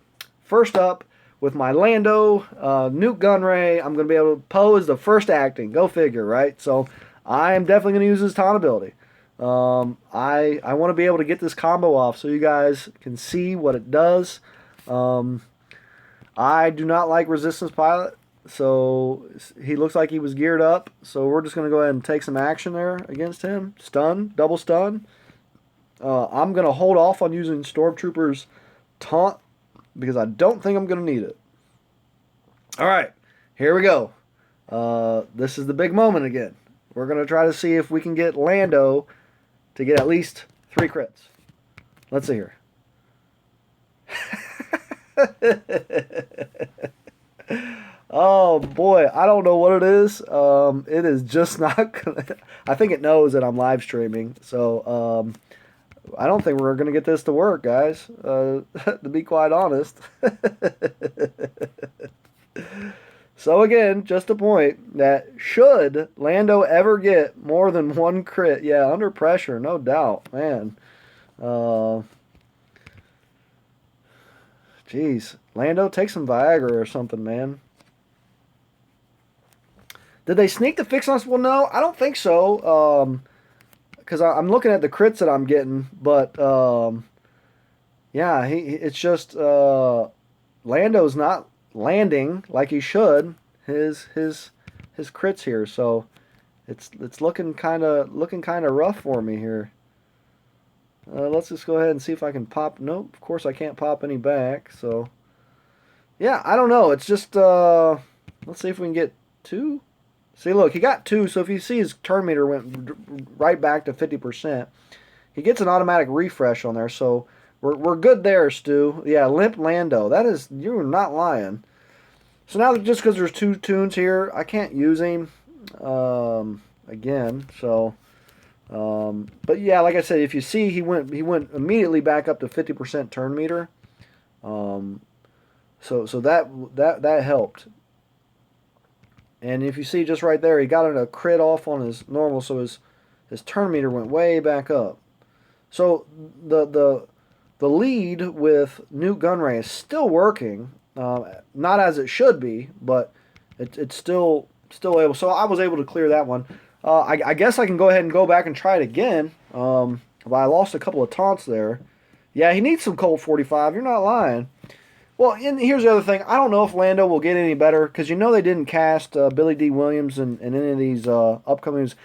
first up with my Lando Nuke Gunray. I'm going to be able to Poe is the first acting. Go figure, right? So I am definitely going to use his taunt ability. I want to be able to get this combo off so you guys can see what it does. I do not like Resistance Pilot. So he looks like he was geared up. So we're just going to go ahead and take some action there against him. Stun, double stun. I'm going to hold off on using Stormtrooper's taunt because I don't think I'm going to need it. All right, here we go. This is the big moment again. We're going to try to see if we can get Lando to get at least 3 crits. Let's see here. Oh boy, I don't know what it is. It is just not gonna... I think it knows that I'm live streaming, so I don't think we're gonna get this to work, guys. To be quite honest. So again, just a point that should Lando ever get more than 1 crit, yeah, under pressure, no doubt, man. Jeez, Lando, take some Viagra or something, man. Did they sneak the fix on us? Well, no, I don't think so. Because I'm looking at the crits that I'm getting, but yeah, it's just Lando's not landing like he should. His crits here, so it's looking kind of rough for me here. Let's just go ahead and see if I can pop. Nope, of course I can't pop any back. So yeah, I don't know. It's just let's see if we can get 2. See, look, he got 2, so if you see his turn meter went right back to 50%, he gets an automatic refresh on there, so we're good there, Stu. Yeah, Limp Lando. That is, you're not lying. So now, just because there's 2 tunes here, I can't use him again, so... but yeah, like I said, if you see, he went immediately back up to 50% turn meter. So that helped. And if you see just right there, he got a crit off on his normal, so his turn meter went way back up. So the lead with Nuke Gunray is still working, not as it should be, but it's still able. So I was able to clear that one. I guess I can go ahead and go back and try it again. But I lost a couple of taunts there. Yeah, he needs some Colt 45. You're not lying. Well, and here's the other thing. I don't know if Lando will get any better because you know they didn't cast Billy D. Williams in any of these upcomings.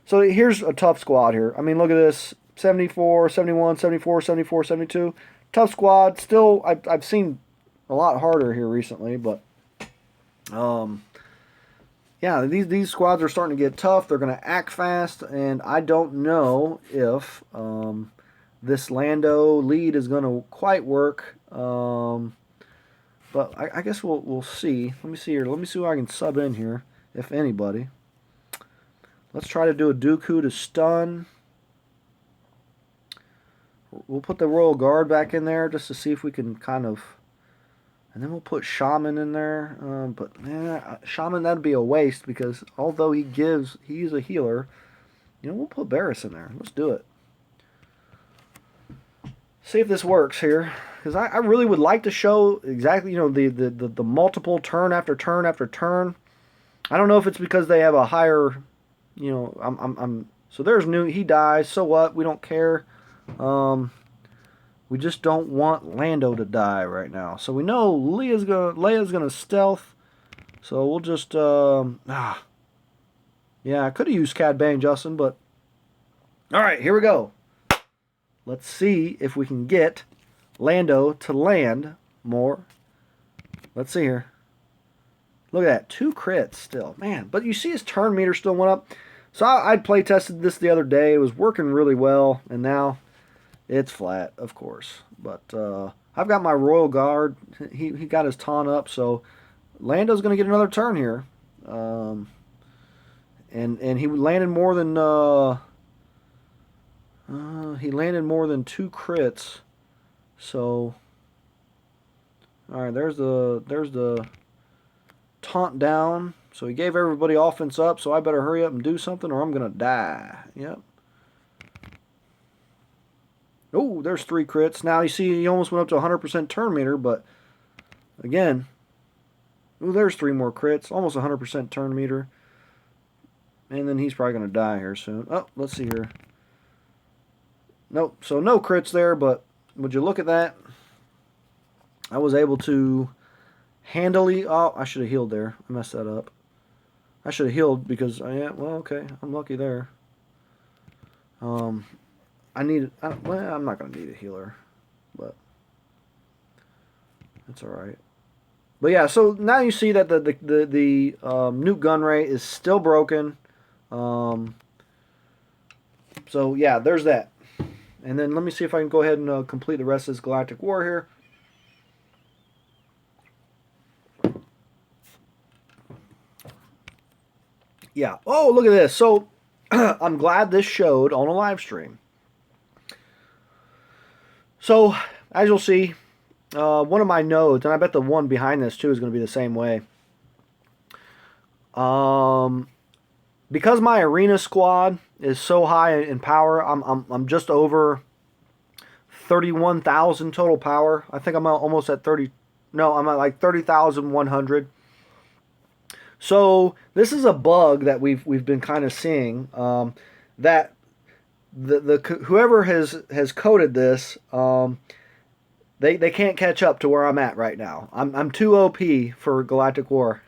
So here's a tough squad here. I mean, look at this. 74, 71, 74, 74, 72. Tough squad. Still, I've seen a lot harder here recently, but... yeah, these squads are starting to get tough. They're going to act fast, and I don't know if this Lando lead is going to quite work. But I guess we'll see. Let me see here. Let me see who I can sub in here, if anybody. Let's try to do a Dooku to stun. We'll put the Royal Guard back in there just to see if we can kind of... And then we'll put Shaman in there. But Shaman, that'd be a waste because although he's a healer, you know, we'll put Barris in there. Let's do it. See if this works here. Because I really would like to show exactly, you know, the multiple turn after turn after turn. I don't know if it's because they have a higher, you know, so there's new, he dies, so what? We don't care. We just don't want Lando to die right now. So we know Leia's gonna stealth. So we'll just yeah, I could have used Cad Bane, Justin, but All right, here we go. Let's see if we can get Lando to land more. Let's see here. Look at that, 2 crits still, man. But you see his turn meter still went up. So I'd play tested this the other day. It was working really well, and now it's flat, of course. But I've got my Royal Guard. He got his taunt up, so Lando's going to get another turn here. And he landed more than he landed more than 2 crits. So all right, there's the taunt down. So he gave everybody offense up, so I better hurry up and do something or I'm going to die. Yep. Oh, there's 3 crits. Now you see he almost went up to 100% turn meter, but again, oh, there's 3 more crits. Almost 100% turn meter. And then he's probably going to die here soon. Oh, let's see here. Nope, so no crits there, but would you look at that? I was able to handily... Oh, I should have healed there. I messed that up. I should have healed because... yeah, well, okay. I'm lucky there. I need... well, I'm not going to need a healer, but that's alright. But yeah, so now you see that the nuke gun ray is still broken. So yeah, there's that. And then let me see if I can go ahead and complete the rest of this Galactic War here. Yeah. Oh, look at this. So I'm glad this showed on a live stream. So as you'll see, one of my nodes, and I bet the one behind this too is going to be the same way. Because my arena squad is so high in power, I'm just over 31,000 total power. I think I'm almost at 30. No, I'm at like 30,100. So this is a bug that we've been kind of seeing, that whoever has coded this, they can't catch up to where I'm at right now. I'm too OP for Galactic War.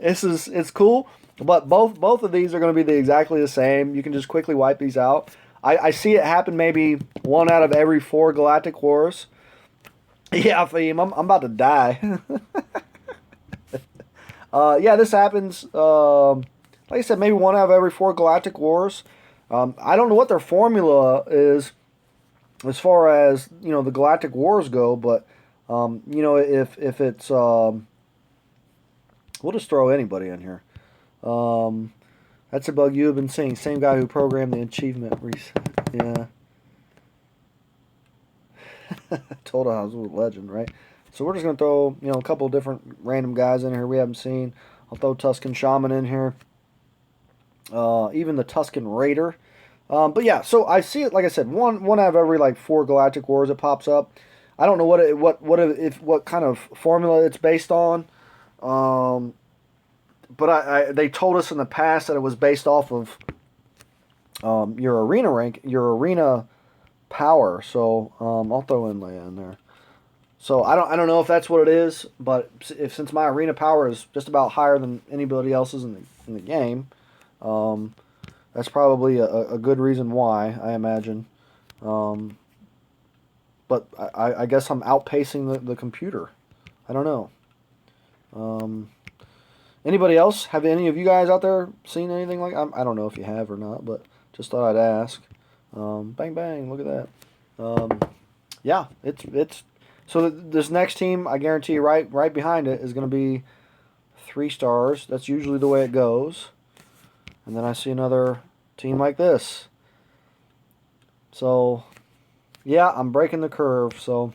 It's cool, but both of these are going to be exactly the same. You can just quickly wipe these out. I see it happen maybe 1 out of every 4 Galactic Wars. Yeah, Theme, I'm about to die. Yeah, this happens, like I said, maybe 1 out of every 4 Galactic Wars. I don't know what their formula is as far as, you know, the Galactic Wars go, but, you know, if it's, we'll just throw anybody in here. That's a bug you have been seeing. Same guy who programmed the achievement reset. Yeah. Told her I was a legend, right? So we're just going to throw, you know, a couple of different random guys in here we haven't seen. I'll throw Tusken Shaman in here. Even the Tusken Raider. But yeah, so I see it, like I said, one out of every like 4 Galactic Wars it pops up. I don't know what kind of formula it's based on. But they told us in the past that it was based off of your arena rank, your arena power. So I'll throw in Leia in there. So I don't know if that's what it is, but since my arena power is just about higher than anybody else's in the game, that's probably a good reason why, I imagine. But I guess I'm outpacing the computer. I don't know. Anybody else? Have any of you guys out there seen anything like... I don't know if you have or not, but just thought I'd ask. Bang, bang, look at that. Yeah, it's... So this next team, I guarantee you, right behind it is going to be 3 stars. That's usually the way it goes. And then I see another team like this. So, yeah, I'm breaking the curve. So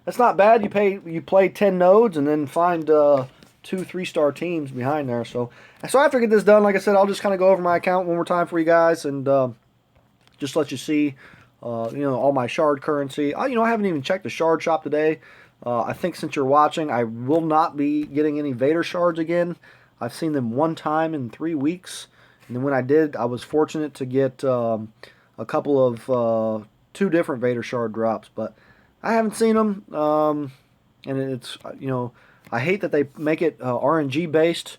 that's not bad. You play 10 nodes and then find 2 3-star teams behind there. So after I get this done, like I said, I'll just kind of go over my account one more time for you guys and just let you see, you know, all my shard currency. You know, I haven't even checked the shard shop today. I think since you're watching, I will not be getting any Vader shards again. I've seen them 1 time in 3 weeks, and then when I did, I was fortunate to get a couple of 2 different Vader shard drops, but I haven't seen them, and it's, you know, I hate that they make it RNG based.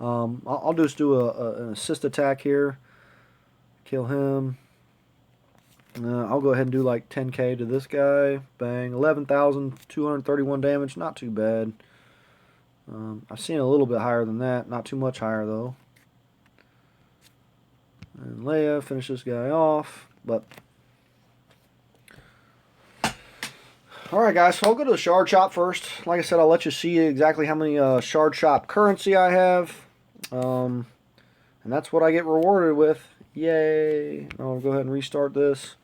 I'll just do an assist attack here. Kill him. I'll go ahead and do like 10k to this guy. Bang. 11,231 damage. Not too bad. I've seen a little bit higher than that. Not too much higher, though. And Leia, finish this guy off. But alright, guys. So I'll go to the shard shop first. Like I said, I'll let you see exactly how many shard shop currency I have. And that's what I get rewarded with. Yay. I'll go ahead and restart this.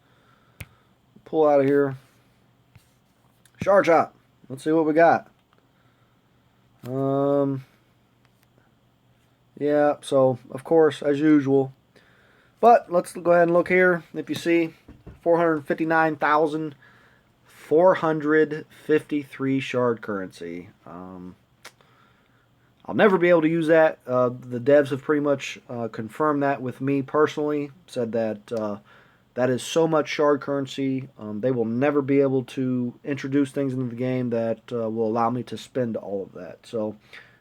Pull out of here. Shard shop. Let's see what we got. Yeah, so of course, as usual. But let's go ahead and look here. If you see, 459,453 shard currency. I'll never be able to use that. The devs have pretty much confirmed that with me personally. Said that that is so much shard currency. They will never be able to introduce things into the game that will allow me to spend all of that. So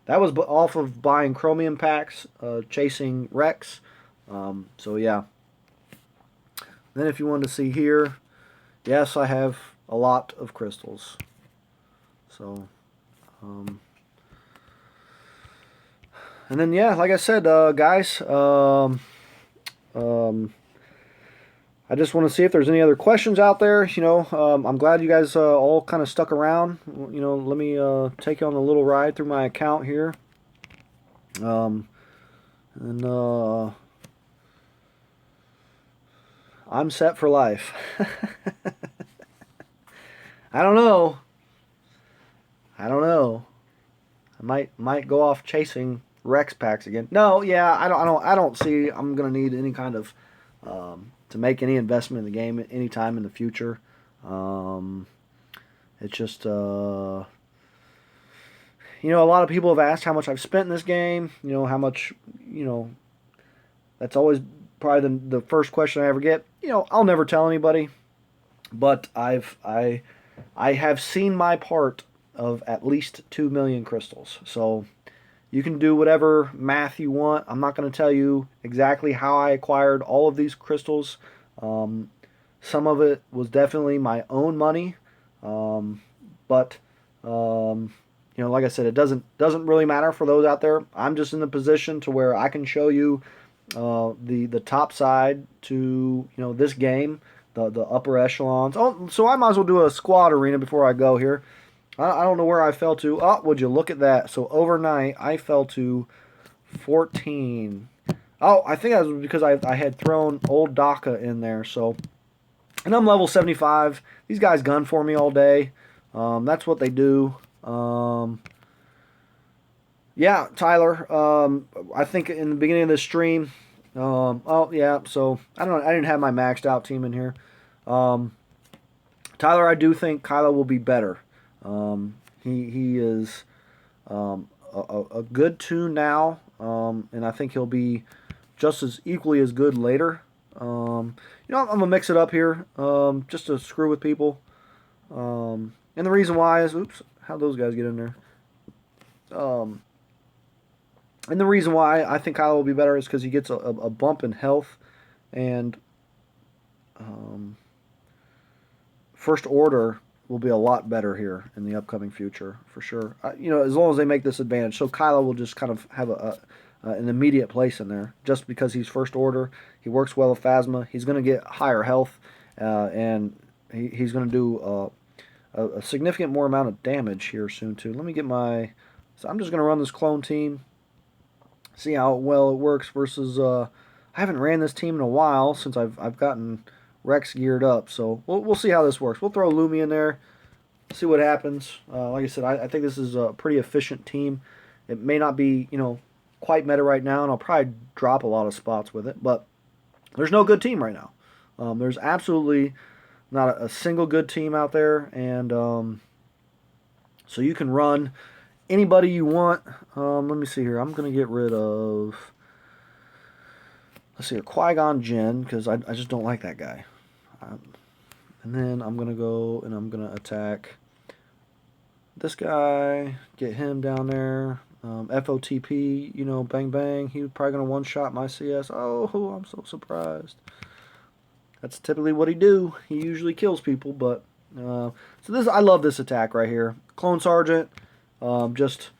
that was off of buying chromium packs, chasing Rex. So yeah. Then if you wanted to see here, yes, I have a lot of crystals. So, and then yeah, like I said, guys, I just want to see if there's any other questions out there. You know, I'm glad you guys all kind of stuck around. You know, let me take you on a little ride through my account here. I'm set for life. I don't know. I might go off chasing Rex packs again. No, yeah, I don't see I'm gonna need any kind of to make any investment in the game anytime in the future. It's just you know, a lot of people have asked how much I've spent in this game. You know, how much, you know, that's always probably the first question I ever get. You know, I'll never tell anybody, but I have seen my part of at least 2 million crystals. So you can do whatever math you want. I'm not going to tell you exactly how I acquired all of these crystals. Some of it was definitely my own money, but you know, like I said, it doesn't really matter for those out there. I'm just in the position to where I can show you the top side to, you know, this game, the upper echelons. Oh, so I might as well do a squad arena before I go here. I don't know where I fell to. Oh, would you look at that? So overnight, I fell to 14. Oh, I think that was because I had thrown old Daka in there. So, and I'm level 75. These guys gun for me all day. That's what they do. Yeah, Tyler. I think in the beginning of this stream. Oh yeah. So I don't know. I didn't have my maxed out team in here. Tyler, I do think Kylo will be better. He is a good 2 now, and I think he'll be just as equally as good later. You know, I'm gonna mix it up here, just to screw with people. And the reason why is, oops, how'd those guys get in there? And the reason why I think Kylo will be better is because he gets a bump in health, and First Order will be a lot better here in the upcoming future, for sure. You know, as long as they make this advantage. So Kylo will just kind of have an immediate place in there, just because he's First Order. He works well with Phasma. He's going to get higher health, and he's going to do a significant more amount of damage here soon, too. Let me get my... So I'm just going to run this clone team, see how well it works versus... I haven't ran this team in a while since I've gotten Rex geared up, so we'll see how this works. We'll throw Lumi in there, see what happens. Like I said, I think this is a pretty efficient team. It may not be, you know, quite meta right now, and I'll probably drop a lot of spots with it, but there's no good team right now. There's absolutely not a single good team out there, and so you can run anybody you want. Let me see here. I'm going to get rid of, let's see here, Qui-Gon Jinn, because I just don't like that guy. And then I'm going to go and I'm going to attack this guy, get him down there. FOTP, you know, bang bang. He was probably going to one-shot my CS. Oh, I'm so surprised. That's typically what he do. He usually kills people, but so this, I love this attack right here. Clone Sergeant just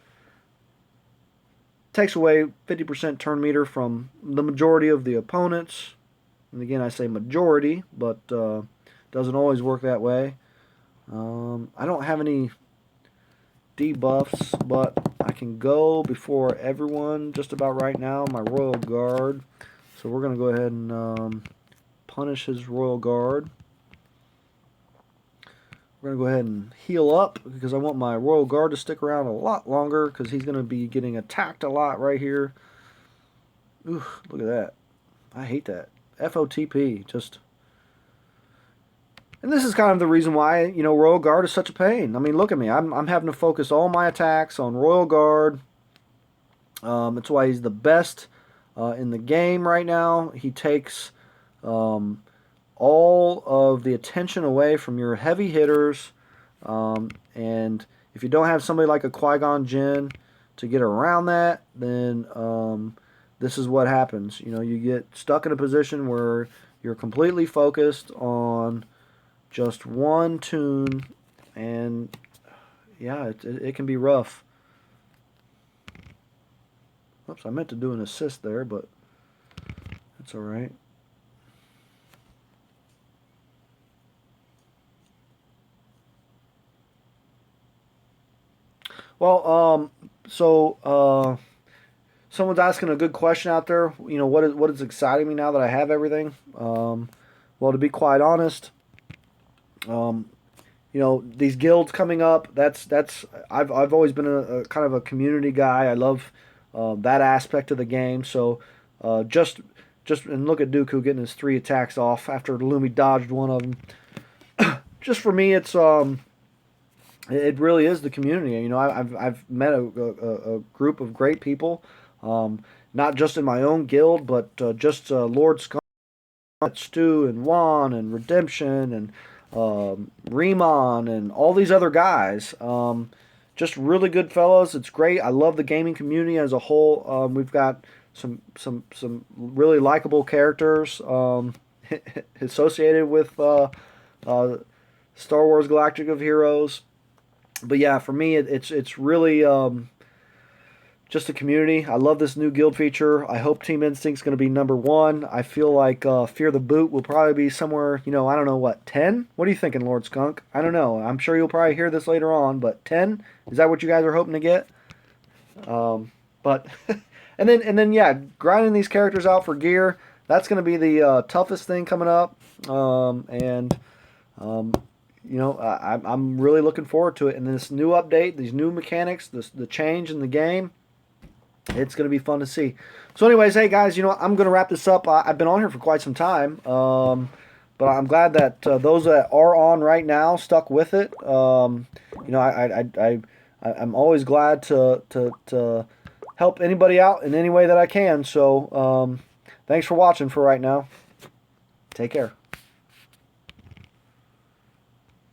takes away 50% turn meter from the majority of the opponents. And again, I say majority, but doesn't always work that way. I don't have any debuffs, but I can go before everyone just about right now. My Royal Guard. So we're going to go ahead and punish his Royal Guard. We're going to go ahead and heal up because I want my Royal Guard to stick around a lot longer because he's going to be getting attacked a lot right here. Ooh, look at that. I hate that. FOTP, just... And this is kind of the reason why, you know, Royal Guard is such a pain. I mean, look at me. I'm having to focus all my attacks on Royal Guard. That's why he's the best in the game right now. He takes all of the attention away from your heavy hitters. And if you don't have somebody like a Qui-Gon Jinn to get around that, then this is what happens. You know, you get stuck in a position where you're completely focused on just one tune, and yeah, it can be rough. Oops, I meant to do an assist there, but that's all right. Well, someone's asking a good question out there. You know, what is exciting me now that I have everything? Well, to be quite honest, you know, these guilds coming up. I've always been a kind of a community guy. I love that aspect of the game. So just and look at Dooku getting his 3 attacks off after Lumi dodged one of them. Just for me, it really is the community. You know, I've met a group of great people, not just in my own guild, but just Lord Scott, Stu, and Juan, and Redemption, and Riemann, and all these other guys. Just really good fellows. It's great. I love the gaming community as a whole. We've got some really likable characters associated with Star Wars Galactic of Heroes. But yeah, for me, it's really just a community. I love this new guild feature. I hope Team Instinct's going to be #1. I feel like Fear the Boot will probably be somewhere, you know, I don't know, what, 10? What are you thinking, Lord Skunk? I don't know. I'm sure you'll probably hear this later on, but 10? Is that what you guys are hoping to get? But and then yeah, grinding these characters out for gear. That's going to be the toughest thing coming up. You know, I'm really looking forward to it. And this new update, these new mechanics, the change in the game, it's going to be fun to see. So anyways, hey guys, you know, I'm going to wrap this up. I've been on here for quite some time. But I'm glad that those that are on right now stuck with it. You know, I'm always glad to help anybody out in any way that I can. So thanks for watching for right now. Take care.